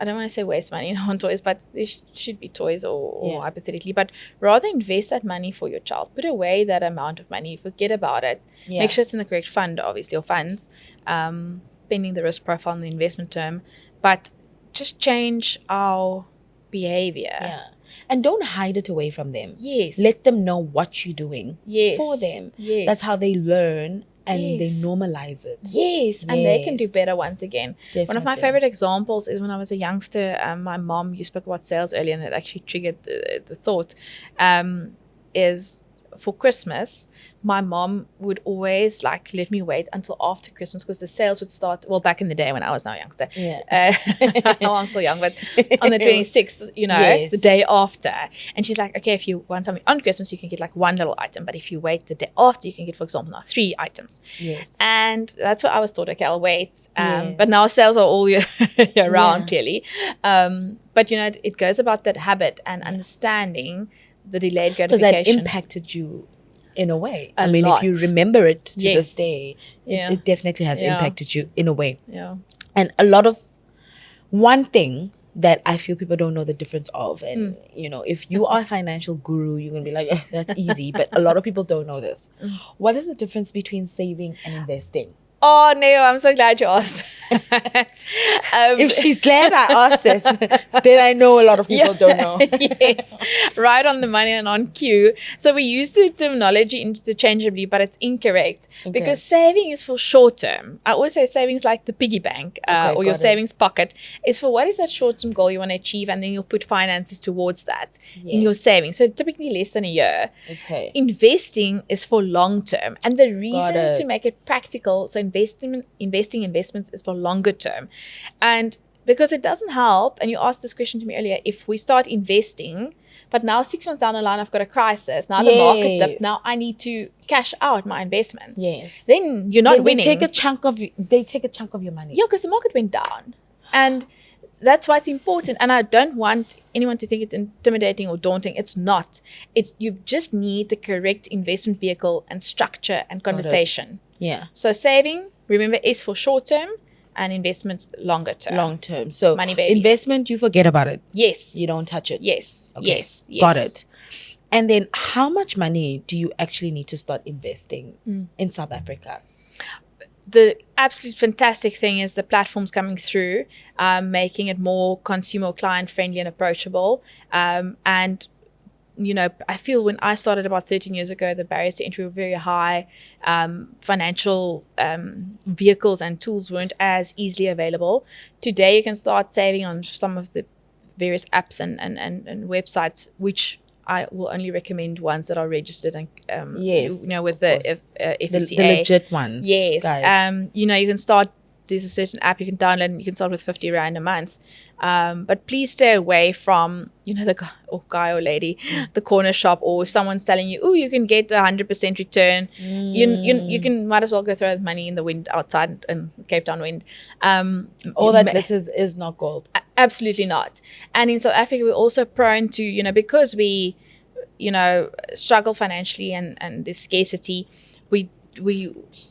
I don't want to say waste money on toys, but there should be toys or hypothetically, but rather invest that money for your child. Put away that amount of money, forget about it. Yeah. Make sure it's in the correct fund, obviously, or funds, pending the risk profile and the investment term, but just change our behavior. Yeah. And don't hide it away from them. Yes. Let them know what you're doing for them. Yes. That's how they learn. And they normalize it. Yes, and they can do better once again. Definitely. One of my favorite examples is when I was a youngster, my mom, you spoke about sales earlier, and it actually triggered the thought, is for Christmas, my mom would always let me wait until after Christmas because the sales would start, well, back in the day when I was now a youngster. Yeah. Now I'm still young, but on the 26th, yes. The day after. And she's like, okay, if you want something on Christmas, you can get one little item. But if you wait the day after, you can get, for example, now 3 items. Yes. And that's what I was taught, okay, I'll wait. But now sales are all year round, clearly. But, it goes about that habit and understanding the delayed gratification. Because that impacted you in a way. A I mean, lot. if you remember it to Yes. this day, Yeah. it definitely has Yeah. impacted you in a way. Yeah. And one thing that I feel people don't know the difference of, and you know, if you are a financial guru, you're gonna be like, that's easy, but a lot of people don't know this. What is the difference between saving and investing? Oh, no, I'm so glad you asked that. If she's glad I asked it, then I know a lot of people don't know. Yes, right on the money and on cue. So we use the terminology interchangeably, but it's incorrect because saving is for short term. I always say savings like the piggy bank or your savings pocket is for what is that short term goal you want to achieve, and then you'll put finances towards that in your savings. So typically less than a year. Okay. Investing is for long term, and the reason to make it practical, so investments is for longer term. And because it doesn't help, and you asked this question to me earlier, if we start investing, but now 6 months down the line, I've got a crisis. Now the market dipped. Now I need to cash out my investments. Yes. Then you're not winning. They take a chunk of your money. Yeah, because the market went down. And that's why it's important. And I don't want anyone to think it's intimidating or daunting. It's not. You just need the correct investment vehicle and structure and conversation. Yeah. So saving, remember, is for short term, and investment longer term. Long term. So money babies. Investment, you forget about it. Yes. You don't touch it. Yes. Okay. Yes. Got it. And then how much money do you actually need to start investing in South Africa? The absolute fantastic thing is the platforms coming through, making it more consumer client friendly and approachable. And you know, I feel when I started about 13 years ago, the barriers to entry were very high. Financial vehicles and tools weren't as easily available. Today, you can start saving on some of the various apps and websites, which I will only recommend ones that are registered and yes, you know, with the FSCA. The legit ones. Yes. Guys. You know, you can start. There's a certain app you can download, and you can start with 50 Rand a month. But please stay away from, you know, the guy or lady, the corner shop, or if someone's telling you, oh, you can get 100% return, you can might as well go throw the money in the wind outside in Cape Town wind. All that glitters is not gold. Absolutely not. And in South Africa, we're also prone to, you know, because we, you know, struggle financially and there's scarcity,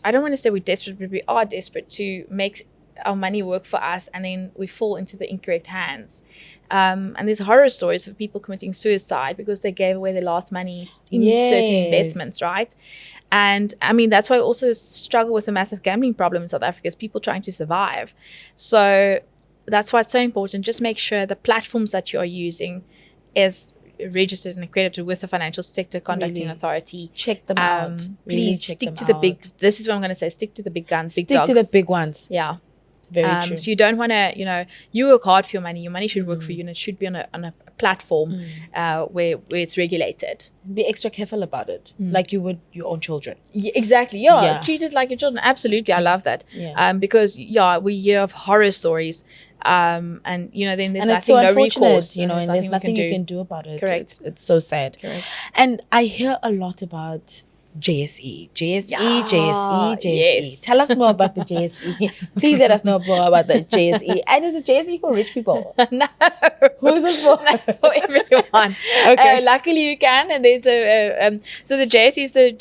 I don't want to say we're desperate, but we are desperate to make our money work for us, and then we fall into the incorrect hands. And there's horror stories of people committing suicide because they gave away their last money in certain investments, right? And I mean, that's why we also struggle with a massive gambling problem in South Africa, is people trying to survive. So that's why it's so important. Just make sure the platforms that you are using is registered and accredited with the Financial Sector Conducting Authority. Check them out. Please stick to the big. This is what I'm going to say. Stick to the big guns, big dogs. Stick to the big ones. Yeah. Very true. So you don't want to, you know, you work hard for your money. Your money should work for you, and it should be on a platform where it's regulated. Be extra careful about it, like you would your own children. Yeah, exactly. Yeah. Treat it like your children. Absolutely. I love that. Yeah. Because we hear of horror stories. And you know, then there's nothing, so no recourse, you know, and there's nothing you can do about it. Correct. It's so sad. Correct. And I hear a lot about JSE. Yes. Tell us more about the JSE. Please let us know more about the JSE. And is the JSE for rich people? No. Who's this for? No, for everyone. Okay. Luckily you can. And there's so the JSE is the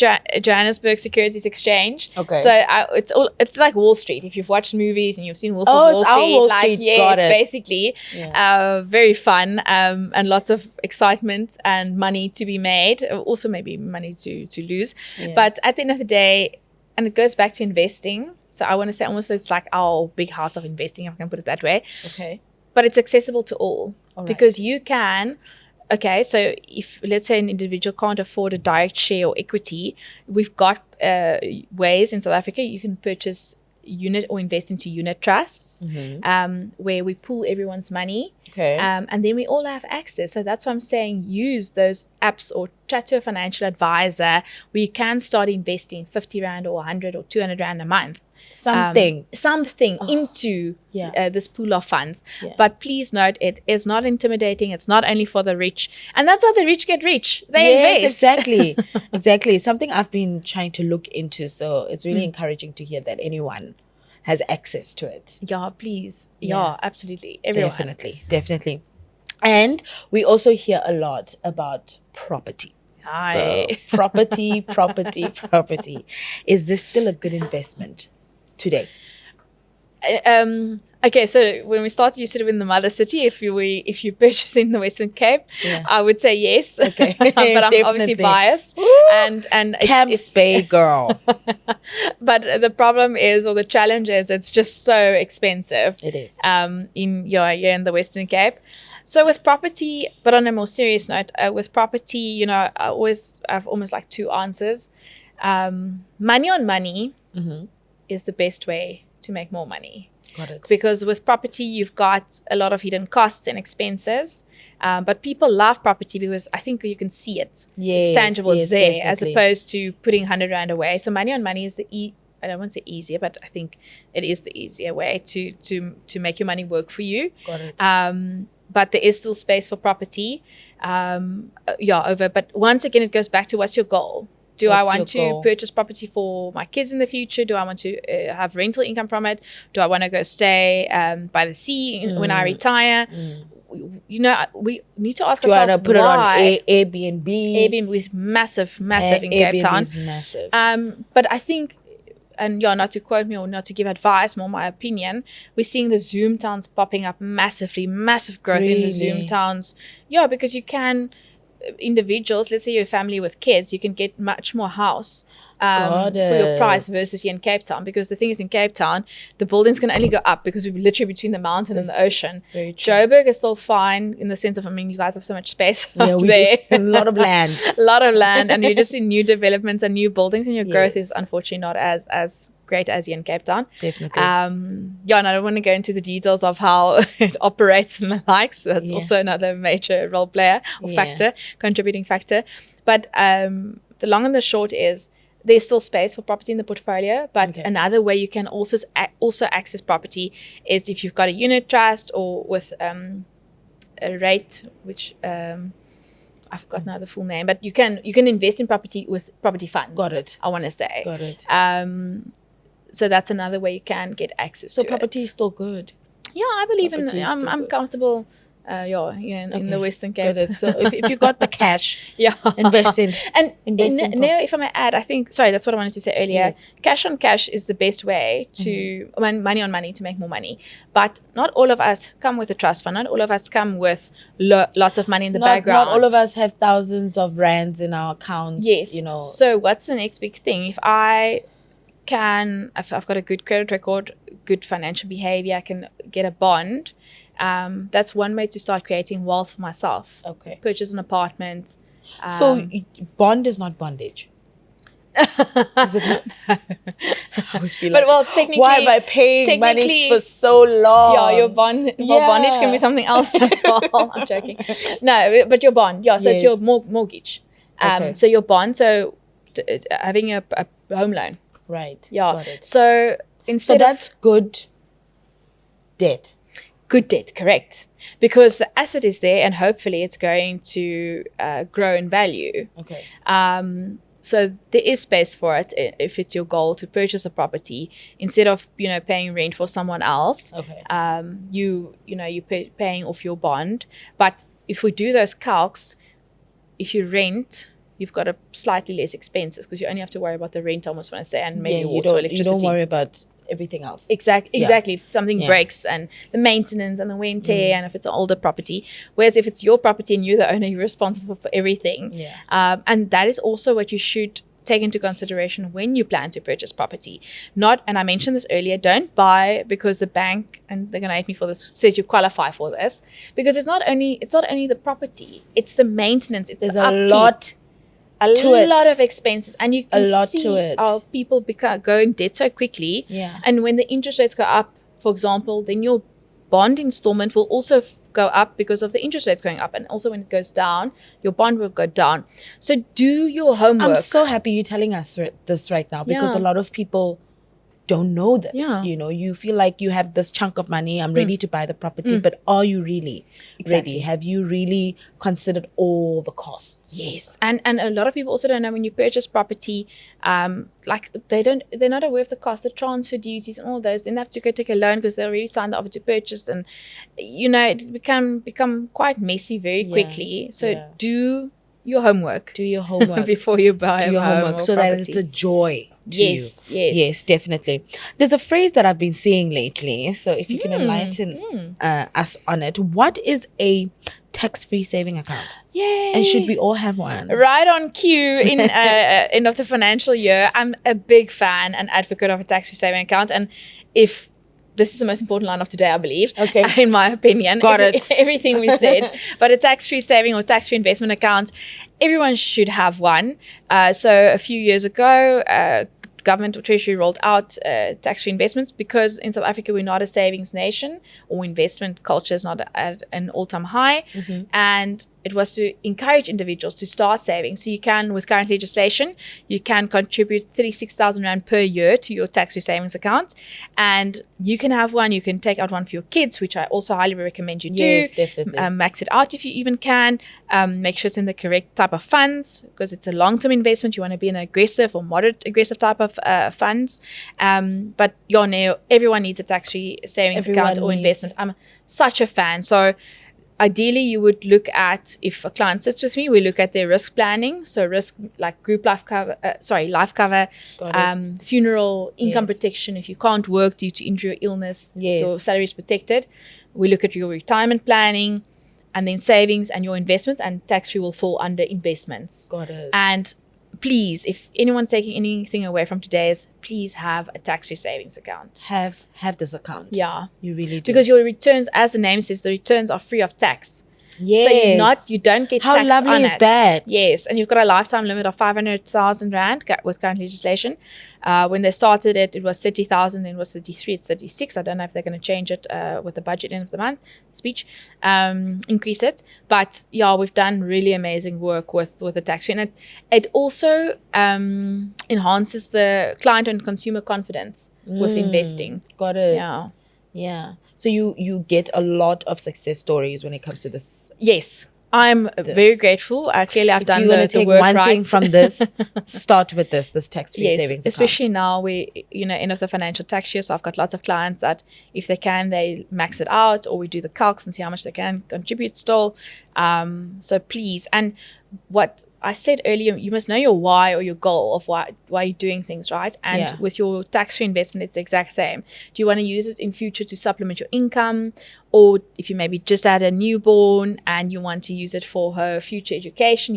Johannesburg Securities Exchange. Okay. So it's like Wall Street. If you've watched movies and you've seen Wolf of Wall Street. Our Wall Street. Yes, Got it. basically. Yeah. Very fun and lots of excitement and money to be made. Also maybe money to lose. Yeah. But at the end of the day, and it goes back to investing. So I want to say almost it's like our big house of investing, if I can put it that way. Okay. But it's accessible to all. Right. Because you can, okay, so if let's say an individual can't afford a direct share or equity, we've got ways in South Africa you can purchase unit or invest into unit trusts where we pool everyone's money. Okay. And then we all have access. So that's why I'm saying use those apps or chat to a financial advisor where you can start investing 50 Rand or 100 or 200 Rand a month. Something into this pool of funds. Yeah. But please note, it is not intimidating. It's not only for the rich. And that's how the rich get rich. They invest. Exactly. Exactly. Something I've been trying to look into. So it's really encouraging to hear that anyone has access to it. Yeah, please. Yeah, absolutely. Everyone. Definitely. And we also hear a lot about property. Hi. So property. Is this still a good investment today? Okay, so when we started, you said in the mother city. If you purchased in the Western Cape, Yeah. I would say yes. Okay. But I'm obviously Definitely. biased. Woo! And Camps Bay girl. But the problem is, or the challenge is, it's just so expensive. It is. In in the Western Cape. So with property, but on a more serious note, with property, I've almost like two answers. Money on money is the best way to make more money. Got it. Because with property, you've got a lot of hidden costs and expenses. But people love property because I think you can see it. Yes, it's tangible, yes, it's there, definitely. as opposed to putting 100 Rand away. So money on money is I don't want to say easier, but I think it is the easier way to make your money work for you. Got it. But there is still space for property. But once again, it goes back to what's your goal? Do I want to purchase property for my kids in the future? Do I want to have rental income from it? Do I want to go stay by the sea when I retire? We need to ask ourselves why. Do you want to put it on Airbnb? Airbnb is massive in Cape Town. Airbnb is massive. But I think, and not to quote me or not to give advice, more my opinion, we're seeing the Zoom towns popping up massive growth in the Zoom towns. Yeah, because you can, individuals, let's say you're a family with kids, you can get much more house for your price versus here in Cape Town. Because the thing is, in Cape Town, the buildings can only go up because we're literally between the mountain and the ocean. Joburg is still fine in the sense of, you guys have so much space up there. A lot of land. And you're just in new developments and new buildings, and your growth is unfortunately not as great as here in Cape Town. Definitely. And I don't want to go into the details of how it operates and the likes. That's also another major role player or contributing factor. But the long and the short is, there's still space for property in the portfolio, but another way you can also access property is if you've got a unit trust or with a rate, which I forgot now the full name, but you can invest in property with property funds. Got it. I want to say. Got it. So that's another way you can get access to it. So property is still good. Yeah, I believe I'm comfortable. In the Western Cape. So if you got the cash, invest in. And if I may add, I think, sorry, that's what I wanted to say earlier. Cash on cash is the best way to money on money to make more money. But not all of us come with a trust fund. Not all of us come with lots of money in the background. Not all of us have thousands of rands in our accounts. Yes. So what's the next big thing? If I've got a good credit record, good financial behavior, I can get a bond. That's one way to start creating wealth for myself. Okay. Purchase an apartment. So bond is not bondage. Is it not? I always feel like, technically, why am I paying money for so long? Yeah, your bondage can be something else as well. I'm joking. No, but your bond, so it's your mortgage. So your bond, having a home loan. Right. Yeah. Got it. So that's good debt. Good debt, correct. Because the asset is there and hopefully it's going to grow in value. Okay. So there is space for it if it's your goal to purchase a property instead of paying rent for someone else. Okay. You're paying off your bond. But if we do those calcs, if you rent, you've got a slightly less expenses because you only have to worry about the rent, I almost want to say, and maybe water, electricity. You don't worry about everything else. Exactly. If something breaks and the maintenance and the wear and tear, and if it's an older property. Whereas if it's your property and you're the owner, you're responsible for everything. And that is also what you should take into consideration when you plan to purchase property. And I mentioned this earlier, don't buy because the bank, and they're gonna hate me for this, says you qualify for this. Because it's not only the property, it's the maintenance, it's There's the a upkeep. A to lot it. of expenses, and you can see how people go in debt so quickly. And when the interest rates go up, for example, then your bond installment will also go up because of the interest rates going up, and also when it goes down, your bond will go down. So do your homework. I'm so happy you're telling us this right now because a lot of people don't know this. You feel like you have this chunk of money, I'm ready to buy the property, but are you really ready? Have you really considered all the costs? Yes. And a lot of people also don't know when you purchase property, they're not aware of the cost, the transfer duties and all those. Then they have to go take a loan because they already signed the offer to purchase, and it can become quite messy very quickly. So do your homework. Do your homework. Before you buy Do your a home homework or so property. that it's a joy to Yes, you. yes. Yes, definitely. There's a phrase that I've been seeing lately. So if you can enlighten us on it. What is a tax-free saving account? Yay. And should we all have one? Right on cue in end of the financial year. I'm a big fan and advocate of a tax-free saving account. And if this is the most important line of today, I believe. Okay. In my opinion. Got it. Everything we said. But a tax-free saving or tax-free investment account, everyone should have one. So a few years ago, government or treasury rolled out tax-free investments because in South Africa we're not a savings nation, or investment culture is not at an all-time high. And it was to encourage individuals to start saving. So you can, with current legislation, you can contribute 36,000 Rand per year to your tax-free savings account. And you can have one. You can take out one for your kids, which I also highly recommend you do. Yes, definitely. Max it out if you even can. Make sure it's in the correct type of funds, because it's a long-term investment. You want to be in an aggressive or moderate aggressive type of funds. But everyone needs a tax-free savings account or investment. I'm such a fan. So ideally, you would look at, if a client sits with me, we look at their risk planning. So risk like group life cover, life cover, funeral, income protection. If you can't work due to injury or illness, your salary is protected. We look at your retirement planning, and then savings and your investments, and tax-free will fall under investments. Got it. And please, if anyone's taking anything away from today's, please have a tax-free savings account. Have this account. Yeah. You really do. Because your returns, as the name says, the returns are free of tax. Yes. So you don't get How taxed lovely on is it. that? Yes. And you've got a lifetime limit of 500,000 Rand with current legislation. When they started it, it was 30,000, then it was 33, it's 36. I don't know if they're going to change it with the budget end of the month speech, increase it. But yeah, we've done really amazing work with the tax free. And it also enhances the client and consumer confidence with investing. Got it. Yeah. Yeah. So you get a lot of success stories when it comes to this. Yes. I'm very grateful. Clearly, I've done the take work one right. thing from this. Start with this tax-free savings account. Especially now we, end of the financial tax year. So I've got lots of clients that if they can, they max it out, or we do the calcs and see how much they can contribute still. So please, and what I said earlier, you must know your why or your goal of why you're doing things, right? And with your tax-free investment, it's the exact same. Do you want to use it in future to supplement your income? Or if you maybe just had a newborn and you want to use it for her future education,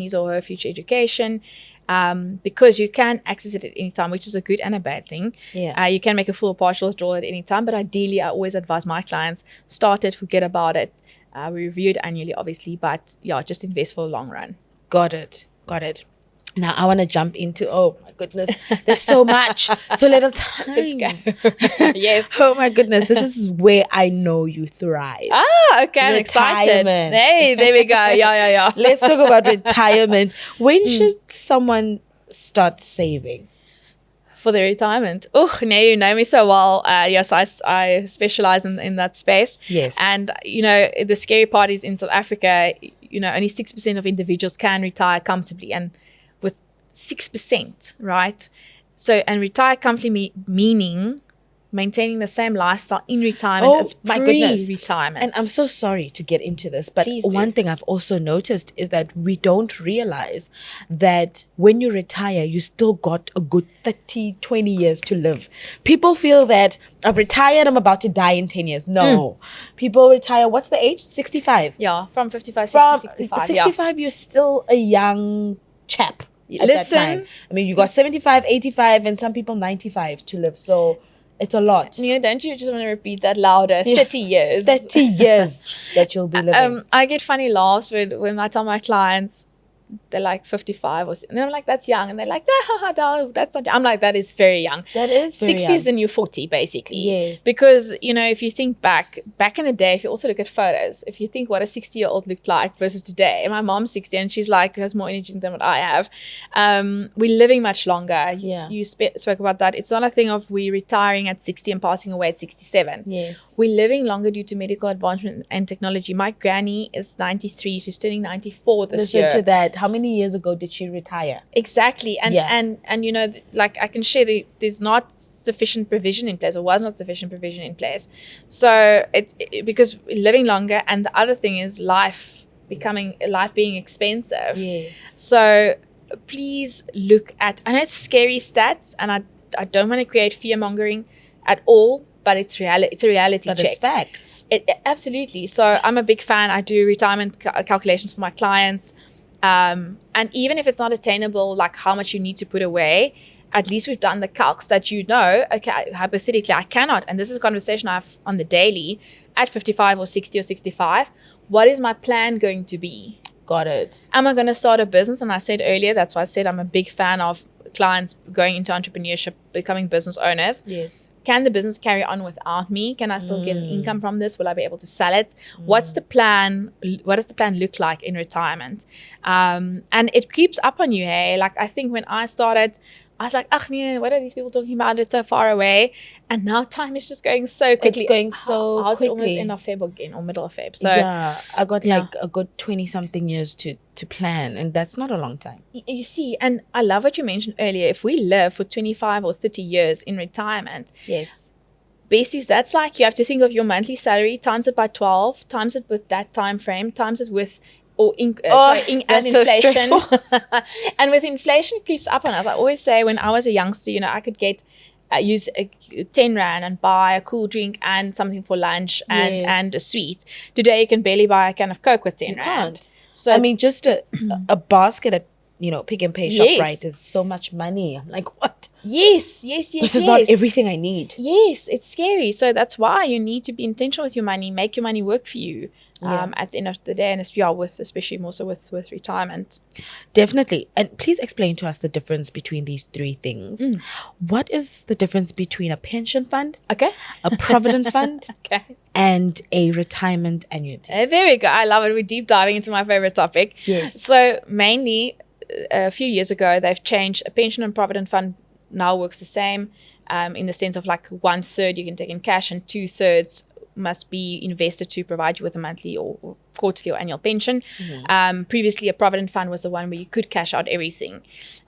because you can access it at any time, which is a good and a bad thing. Yeah. You can make a full or partial withdrawal at any time, but ideally, I always advise my clients, start it, forget about it. We review it annually, obviously, but just invest for the long run. Got it. Now I want to jump into, oh my goodness, there's so much, so little time. Let's go. Yes. Oh my goodness, this is where I know you thrive. Okay, I'm excited. Hey, there we go. Yeah. Let's talk about retirement. When should someone start saving? For their retirement. Oh, now you know me so well. Yes, I specialize in that space. Yes. And, the scary part is in South Africa, only 6% of individuals can retire comfortably. And with 6%, right? So, and retire comfortably meaning maintaining the same lifestyle in retirement as pre-retirement. And I'm so sorry to get into this, but one thing I've also noticed is that we don't realize that when you retire, you still got a good 30, 20 years to live. People feel that I've retired, I'm about to die in 10 years. No. People retire, what's the age? 65. Yeah, from 55, 60, 65. 65, you're still a young chap. At that time. I mean, you got 75, 85, and some people 95 to live. So it's a lot. Don't you just want to repeat that louder? 30 years. 30 years that you'll be living. I get funny laughs when I tell my clients they're like 55 or something. And I'm like, that's young. And they're like, no, that's not young. I'm like, that is very young. That is very 60 young. is the new 40, basically. Yes. Because, if you think back in the day, if you also look at photos, if you think what a 60-year-old looked like versus today, and my mom's 60 and she's like, has more energy than what I have. We're living much longer. Yeah. You spoke about that. It's not a thing of we retiring at 60 and passing away at 67. Yes. We're living longer due to medical advancement and technology. My granny is 93. She's turning 94 this year. Listen to that. How many years ago did she retire? Exactly. And like I can share there's not sufficient provision in place, or was not sufficient provision in place. So because we're living longer, and the other thing is life life being expensive. Yes. So please look at, I know it's scary stats, and I don't want to create fear mongering at all, but it's reality. It's a reality But check. it's facts. Absolutely. So I'm a big fan. I do retirement calculations for my clients. And even if it's not attainable, like how much you need to put away, at least we've done the calcs that okay, hypothetically, I cannot. And this is a conversation I have on the daily at 55 or 60 or 65. What is my plan going to be? Got it. Am I going to start a business? And I said earlier, that's why I said I'm a big fan of clients going into entrepreneurship, becoming business owners. Yes. Can the business carry on without me? Can I still get an income from this? Will I be able to sell it? What's the plan? What does the plan look like in retirement? And it creeps up on you, hey? Like, I think when I started, I was like, ach, nee, what are these people talking about? It's so far away. And now time is just going so quickly. It's going so How's quickly. it almost end of Feb again, or middle of Feb? So yeah, I got like a good 20-something years to plan, and that's not a long time. you see, and I love what you mentioned earlier. If we live for 25 or 30 years in retirement, Yes. besties, that's like you have to think of your monthly salary, times it by 12, times it with that time frame, times it with and inflation. And with inflation, it creeps up on us. I always say, when I was a youngster, I could use 10 rand and buy a cool drink and something for lunch and a sweet. Today you can barely buy a can of Coke with 10 rand. Can't. So I mean, just a basket at Pick and Pay shop, right, is so much money. I'm like, what? Yes. This is not everything I need. Yes, it's scary. So that's why you need to be intentional with your money, make your money work for you. At the end of the day, and especially more so with retirement. Definitely. And please explain to us the difference between these three things. What is the difference between a pension fund, Okay. a provident fund, Okay. and a retirement annuity? There we go. I love it. We're deep diving into my favorite topic. Yes. So mainly, a few years ago, they've changed. A pension and provident fund now works the same, in the sense of like 1/3 you can take in cash and 2/3 must be invested to provide you with a monthly or quarterly or annual pension. Previously, a provident fund was the one where you could cash out everything.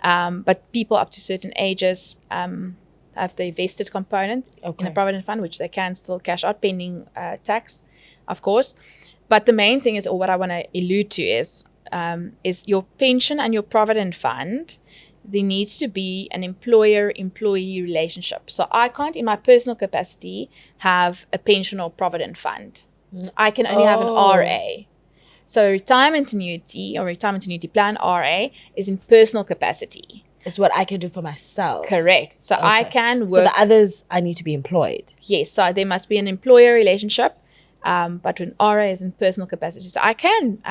But people up to certain ages have the vested component in a provident fund, which they can still cash out pending tax, of course. But the main thing is, or what I want to allude to is your pension and your provident fund, there needs to be an employer-employee relationship. So I can't, in my personal capacity, have a pension or provident fund. I can only have an RA. So retirement annuity or retirement annuity plan, RA, is in personal capacity. It's what I can do for myself. Correct. So I can work. So the others, I need to be employed. Yes. So there must be an employer relationship, but an RA is in personal capacity. So I can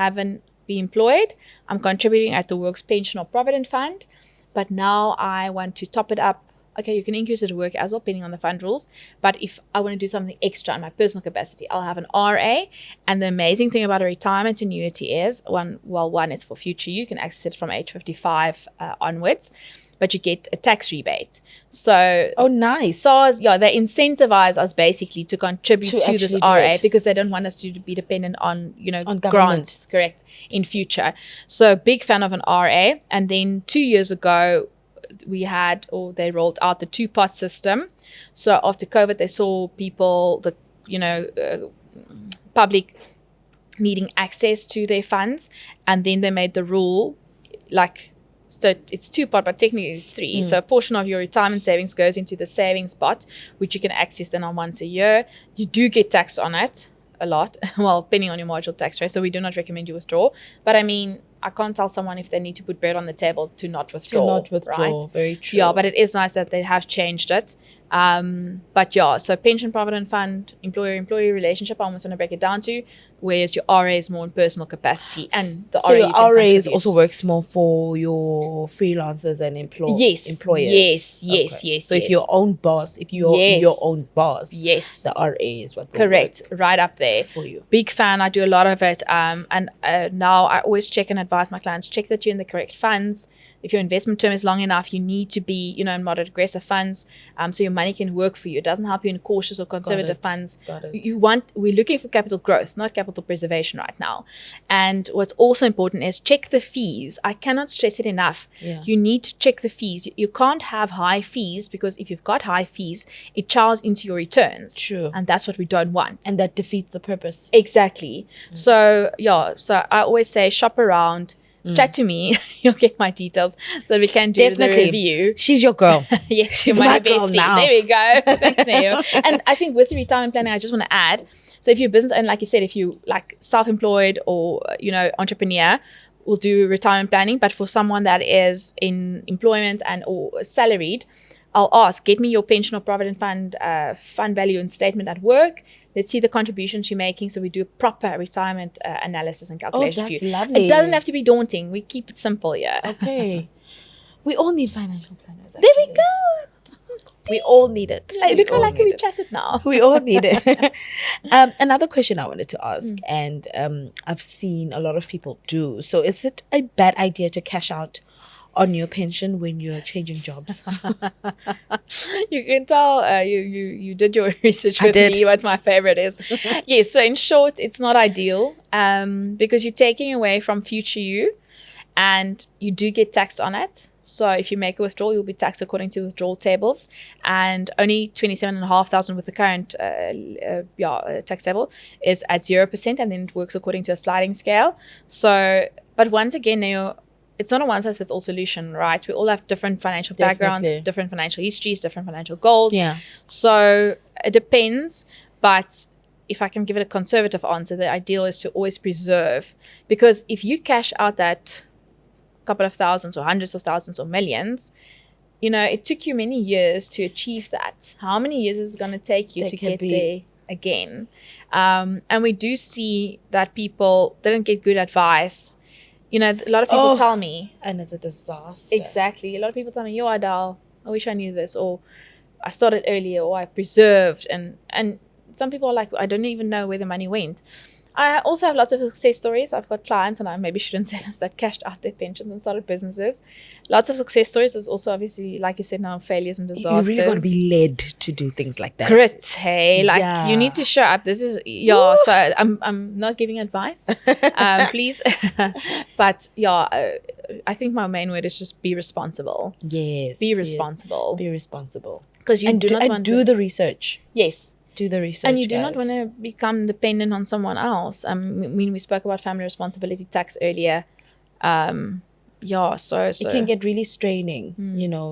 be employed. I'm contributing at the works pension or provident fund. But now I want to top it up. Okay, you can increase it at work as well, depending on the fund rules. But if I want to do something extra in my personal capacity, I'll have an RA. And the amazing thing about a retirement annuity is, one, it's for future. You can access it from age 55 onwards, but you get a tax rebate. So, nice. SARS, they incentivize us basically to contribute to this RA because they don't want us to be dependent on, on grants, correct, in future. So, big fan of an RA. And then 2 years ago, they rolled out the two-pot system. So, after COVID, they saw people, public needing access to their funds. And then they made the rule, so it's two-pot, but technically it's three. So a portion of your retirement savings goes into the savings pot, which you can access then on once a year. You do get taxed on it a lot, well, depending on your marginal tax rate. So we do not recommend you withdraw. But I mean, I can't tell someone if they need to put bread on the table to not withdraw. Right? Very true. Yeah, but it is nice that they have changed it. So pension provident fund, employer-employee relationship, I almost want to break it down to, whereas your RA is more in personal capacity. And the so RA your you can RAs also works more for your freelancers and employers. Yes. So if you're your own boss, yes, the RA is what will correct, work right up there for you. Big fan. I do a lot of it. And now I always check and advise my clients, check that you're in the correct funds. if your investment term is long enough, you need to be, in moderate aggressive funds, so your money can work for you. It doesn't help you in cautious or conservative funds. We're looking for capital growth, not capital preservation right now. And what's also important is check the fees. I cannot stress it enough. You need to check the fees. You can't have high fees, because if you've got high fees, it chows into your returns. True. And that's what we don't want. And that defeats the purpose. Exactly. So I always say shop around. Chat to me. You'll get my details so that we can do the review. She's your girl. Yes, she's my girl now. There we go. Thanks, Neo. And I think with the retirement planning, I just want to add, so if you're business owner, like you said, if you like self-employed or entrepreneur, we'll do retirement planning. But for someone that is in employment and or salaried, I'll ask, get me your pension or provident fund value and statement at work. Let's see the contributions you're making. So we do a proper retirement analysis and calculation for you. That's lovely. It doesn't have to be daunting. We keep it simple, yeah. Okay. We all need financial planners. There we go. We all need it. Look how lucky we chatted now. We all need it. Another question I wanted to ask, and I've seen a lot of people do. So is it a bad idea to cash out on your pension when you're changing jobs? You can tell you did your research with me what my favorite is. Yes, so in short, it's not ideal because you're taking away from future you, and you do get taxed on it. So if you make a withdrawal, you'll be taxed according to withdrawal tables, and only 27,500 with the current tax table is at 0%, and then it works according to a sliding scale. So, but once again, it's not a one-size-fits-all solution, right? We all have different financial backgrounds, different financial histories, different financial goals. Yeah. So it depends, but if I can give it a conservative answer, the ideal is to always preserve, because if you cash out that couple of thousands or hundreds of thousands or millions, it took you many years to achieve that. How many years is it going to take you to get there again? And we do see that people didn't get good advice. A lot of people tell me, and it's a disaster. Exactly. A lot of people tell me, yo, Adele, I wish I knew this, or I started earlier, or I preserved, and some people are like, I don't even know where the money went. I also have lots of success stories. I've got clients, and I maybe shouldn't say this, that cashed out their pensions and started businesses. Lots of success stories. There's also obviously, like you said now, failures and disasters. You really want to be led to do things like that. Grit, hey, you need to show up. This is so I'm not giving advice, please. But I think my main word is just be responsible. Yes. Be responsible. Be responsible. Because you do not want to do the research. Yes. Do the research, and you do not want to become dependent on someone else. I mean, we spoke about family responsibility tax earlier. So it can get really straining,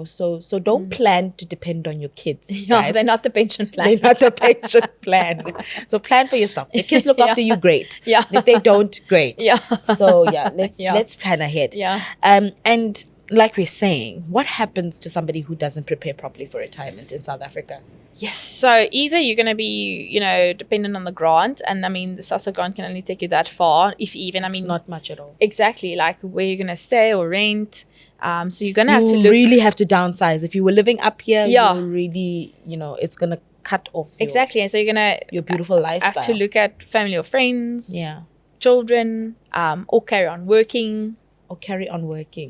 So don't plan to depend on your kids. Yeah, they're not the pension plan. They're not the pension plan. So plan for yourself. The kids look after you, great. Yeah. If they don't, great. Yeah. So let's plan ahead. Yeah. And like we're saying, what happens to somebody who doesn't prepare properly for retirement in South Africa? Yes. So either you're going to be, dependent on the grant. And I mean, the SASSA grant can only take you that far, if even. I mean, it's not much at all. Exactly. Like where you're going to stay or rent. So you're going to have to really have to downsize. If you were living up here, you really, it's going to cut off. Exactly. And so you're going to your beautiful lifestyle. Have to look at family or friends. Yeah. Children, or carry on working.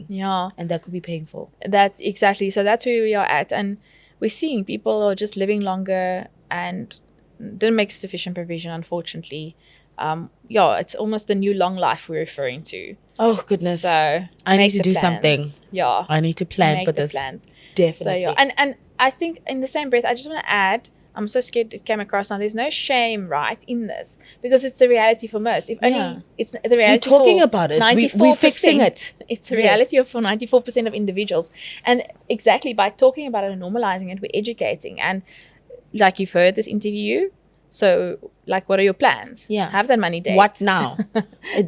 Yeah. And that could be painful. That's exactly. So that's where we are at. And we're seeing people are just living longer and didn't make sufficient provision, unfortunately. It's almost the new long life we're referring to. Oh, goodness. So I need to do something. Yeah. I need to plan for this. Plans. Definitely. So, and I think in the same breath, I just want to add, I'm so scared it came across now. There's no shame, right, in this, because it's the reality for most. If only it's the reality. We're talking about it. We're fixing it. It's the reality for 94% of individuals, and exactly by talking about it and normalizing it, we're educating. And like you've heard this interview, so like, what are your plans? Yeah, have that money day. What now?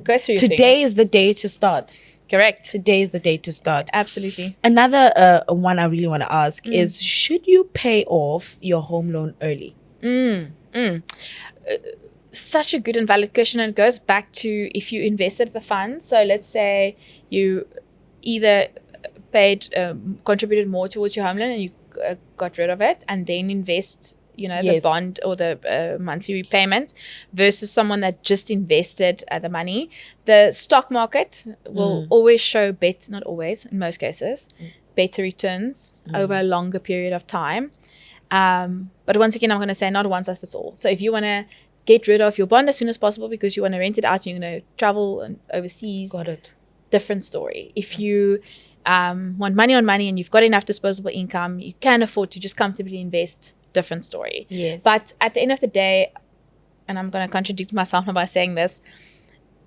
Go through. Today is the day to start. Correct. Today is the day to start. Absolutely. Another one I really want to ask is, should you pay off your home loan early? Such a good and valid question, and it goes back to if you invested the funds. So let's say you either contributed more towards your home loan and you got rid of it, and then the Yes. bond or the monthly repayment versus someone that just invested the money. The stock market will always show not always, in most cases, better returns over a longer period of time. But once again, I'm going to say not one size fits all. So if you want to get rid of your bond as soon as possible because you want to rent it out, you're going to travel and overseas. Got it. Different story. If you want money on money and you've got enough disposable income, you can afford to just comfortably invest. Different story. Yes. But at the end of the day, and I'm going to contradict myself now by saying this,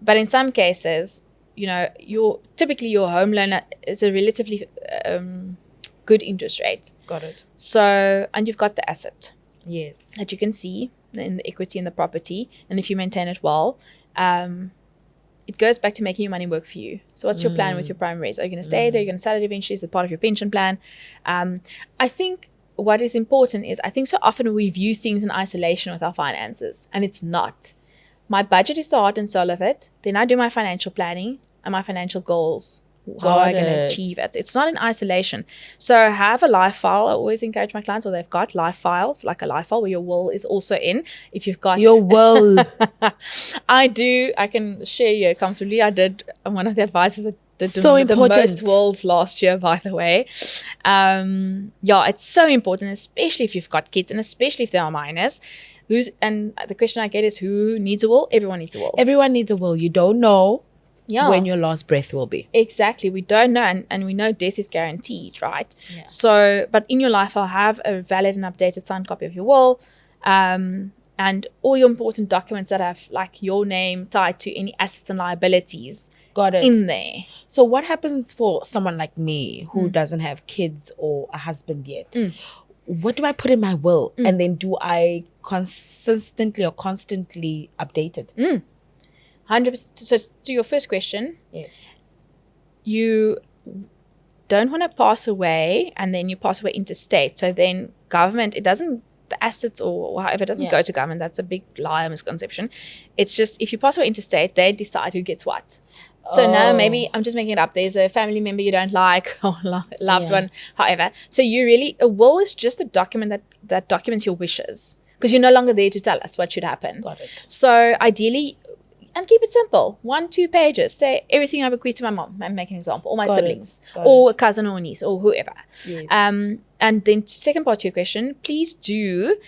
but in some cases, typically your home loan is a relatively good interest rate. Got it. So, and you've got the asset. Yes. That you can see in the equity in the property, and if you maintain it well, it goes back to making your money work for you. So what's your plan with your primary raise? Are you going to stay there? Are you going to sell it eventually? Is it part of your pension plan? I think what is important is, I think so often we view things in isolation with our finances, and it's not. My budget is the heart and soul of it. Then I do my financial planning and my financial goals. How am I going to achieve it? It's not in isolation. So have a life file. I always encourage my clients, or they've got life files, like a life file where your will is also in. If you've got your will, I can share you comfortably. I did. I'm one of the advisors that did the most wills last year, by the way. It's so important, especially if you've got kids and especially if they are minors. And the question I get is, who needs a will? Everyone needs a will. Everyone needs a will. You don't know when your last breath will be. Exactly. We don't know, and we know death is guaranteed, right? Yeah. So, but in your life, I'll have a valid and updated signed copy of your will, and all your important documents that have like your name tied to any assets and liabilities. Got it. In there. So what happens for someone like me who doesn't have kids or a husband yet? What do I put in my will? And then do I consistently or constantly update it? 100%. So to your first question, you don't want to pass away and then you pass away interstate. So then government, the assets or however, it doesn't go to government. That's a big lie, misconception. It's just, if you pass away interstate, they decide who gets what. So now maybe I'm just making it up. There's a family member you don't like or loved one, however. So a will is just a document that documents your wishes, because you're no longer there to tell us what should happen. Got it. So ideally, and keep it simple, 1-2 pages. Say everything I bequeath to my mom. I'm making an example, or my siblings, or a cousin or a niece, or whoever. Yes. And then second part to your question, please do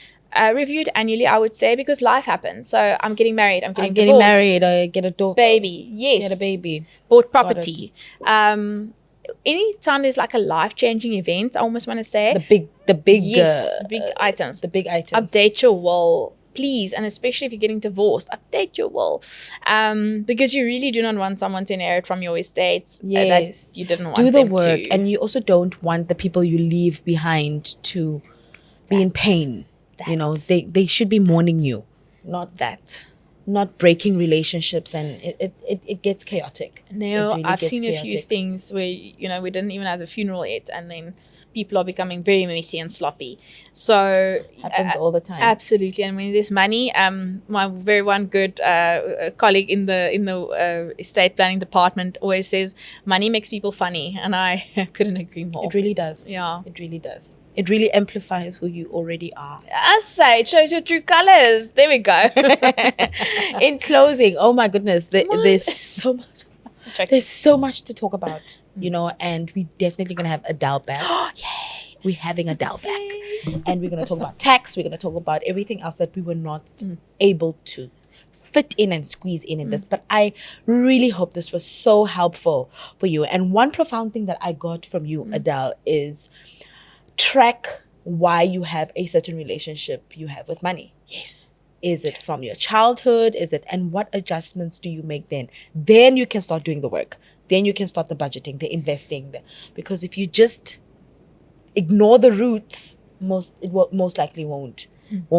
review it annually, I would say, because life happens. So I'm getting married, I'm getting divorced, married, I get a baby, yes, get a baby, bought property. Anytime there's like a life-changing event, I almost want to say the big items, update your will, please, and especially if you're getting divorced, update your will, because you really do not want someone to inherit from your estate that you didn't want. Do the them work, to. and you also don't want the people you leave behind to be in pain. They should be mourning you, not breaking relationships, and it gets chaotic. No, I've seen a few things where we didn't even have a funeral yet, and then people are becoming very messy and sloppy. So happens all the time. Absolutely. And when there's money, my very one good colleague in the estate planning department always says money makes people funny, and I couldn't agree more. It really does. Yeah, it really does. It really amplifies who you already are. I say, it shows your true colors. There we go. In closing, oh my goodness, there's so much. There's so much to talk about, and we're definitely going to have Adele back. Yay! We're having Adele back. And we're going to talk about tax. We're going to talk about everything else that we were not able to fit in and squeeze in this. But I really hope this was so helpful for you. And one profound thing that I got from you, Adele, is track why you have a certain relationship you have with money. Yes. Is it from your childhood? And what adjustments do you make then? Then you can start doing the work. Then you can start the budgeting, the investing. Because if you just ignore the roots, it most likely won't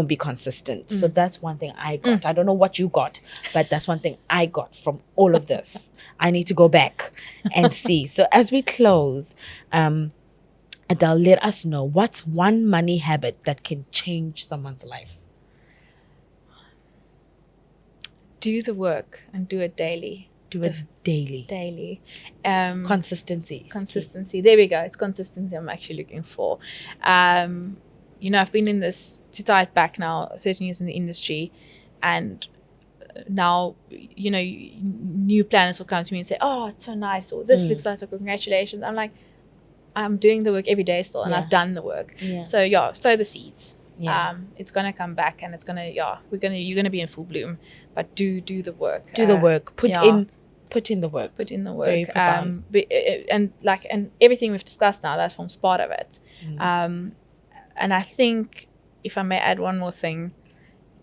be consistent. So that's one thing I got. I don't know what you got, but that's one thing I got from all of this. I need to go back and see. So as we close, Adele, let us know, what's one money habit that can change someone's life? Do the work and do it daily. Daily. Consistency. There we go. It's consistency I'm actually looking for. I've been in this, to tie it back now, 13 years in the industry, and now, new planners will come to me and say, oh, it's so nice, or this looks nice, or congratulations. I'm like, I'm doing the work every day still, and I've done the work. So sow the seeds. It's gonna come back, and it's gonna you're gonna be in full bloom, but do the work. Do the work. Put in the work. Put in the work. Very profound. And everything we've discussed now, that forms part of it. And I think, if I may add one more thing,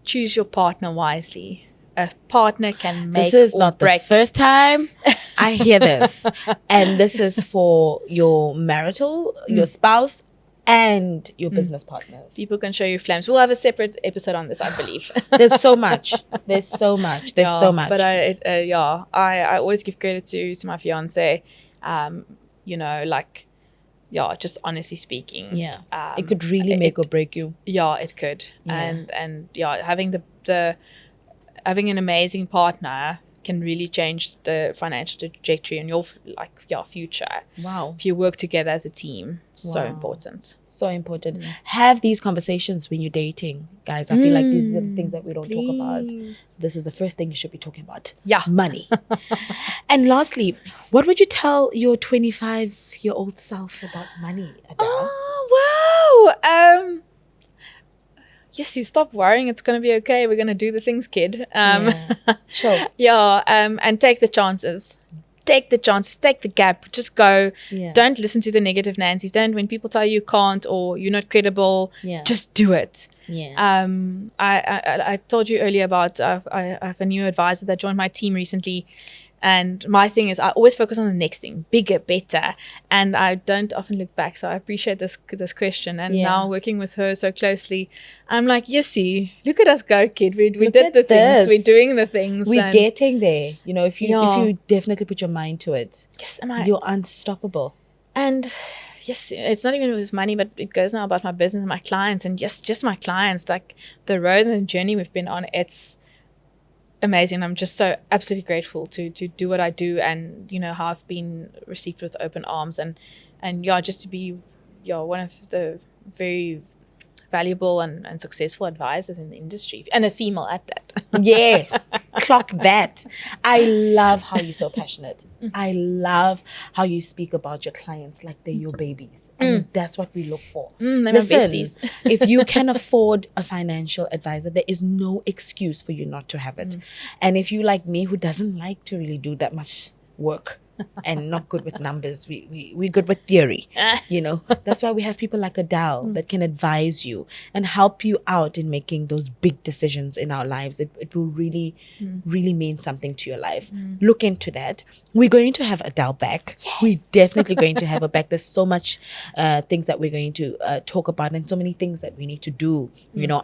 choose your partner wisely. A partner can make this is or not break. The first time I hear this, and this is for your marital, your spouse, and your business partners. People can show you flames. We'll have a separate episode on this, I believe. There's so much. There's so much. But I always give credit to my fiance. Just honestly speaking. It could really make or break you. Yeah, it could. And having an amazing partner can really change the financial trajectory in your future. Wow. If you work together as a team, so important. So important. Have these conversations when you're dating, guys. I feel like these are the things that we don't talk about. This is the first thing you should be talking about. Money. And lastly, what would you tell your 25-year-old self about money, Adele? Oh, wow. Yes, you stop worrying. It's going to be okay. We're going to do the things, kid. Sure. And take the chances. Take the chances. Take the gap. Just go. Don't listen to the negative Nancy's. Don't, when people tell you can't or you're not credible, just do it. I told you earlier about I have a new advisor that joined my team recently. And my thing is, I always focus on the next thing, bigger, better, and I don't often look back. So I appreciate this question. And now working with her so closely, I'm like, Yessie, look at us go, kid. We did the things. We're doing the things. We're getting there. If you definitely put your mind to it, you're unstoppable. And yes, it's not even with money, but it goes now about my business and my clients, and just my clients. Like the road and the journey we've been on, it's amazing. I'm just so absolutely grateful to do what I do, and how I've been received with open arms, and just to be one of the very valuable and successful advisors in the industry, and a female at that. Yes, clock that. I love how you're so passionate. I love how you speak about your clients like they're your babies. And that's what we look for. They're my Listen, besties. if you can afford a financial advisor, there is no excuse for you not to have it. And if you like me, who doesn't like to really do that much work and not good with numbers, we're good with theory. That's why we have people like Adele that can advise you and help you out in making those big decisions in our lives. It will really mean something to your life. Look into that. We're going to have Adele back. We're definitely going to have her back. There's so much things that we're going to talk about, and so many things that we need to do.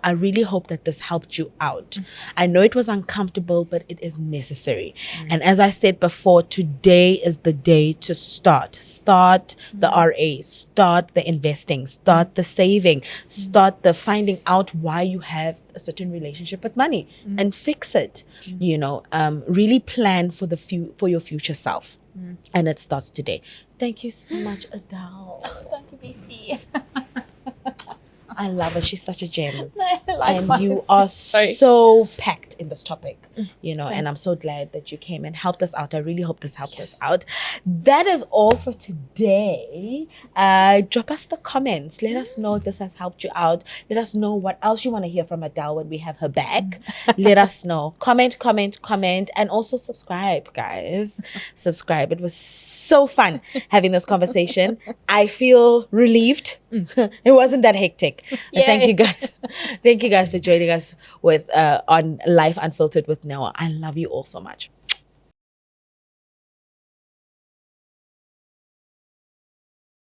I really hope that this helped you out. I know it was uncomfortable, but it is necessary. And as I said before, today is the day to start the RA, start the investing, start the saving, start the finding out why you have a certain relationship with money, and fix it. Really plan for your future self, and it starts today. Thank you so much, Adele. Thank you, Beastie. I love her. She's such a gem. Likewise. And you are so packed in this topic, and I'm so glad that you came and helped us out. I really hope this helped us out. That is all for today. Drop us the comments. Let us know if this has helped you out. Let us know what else you want to hear from Adele when we have her back. Let us know. Comment, and also subscribe, guys. Subscribe. It was so fun having this conversation. I feel relieved. It wasn't that hectic. Thank you guys. Thank you guys for joining us with on Life Unfiltered with Noah. I love you all so much.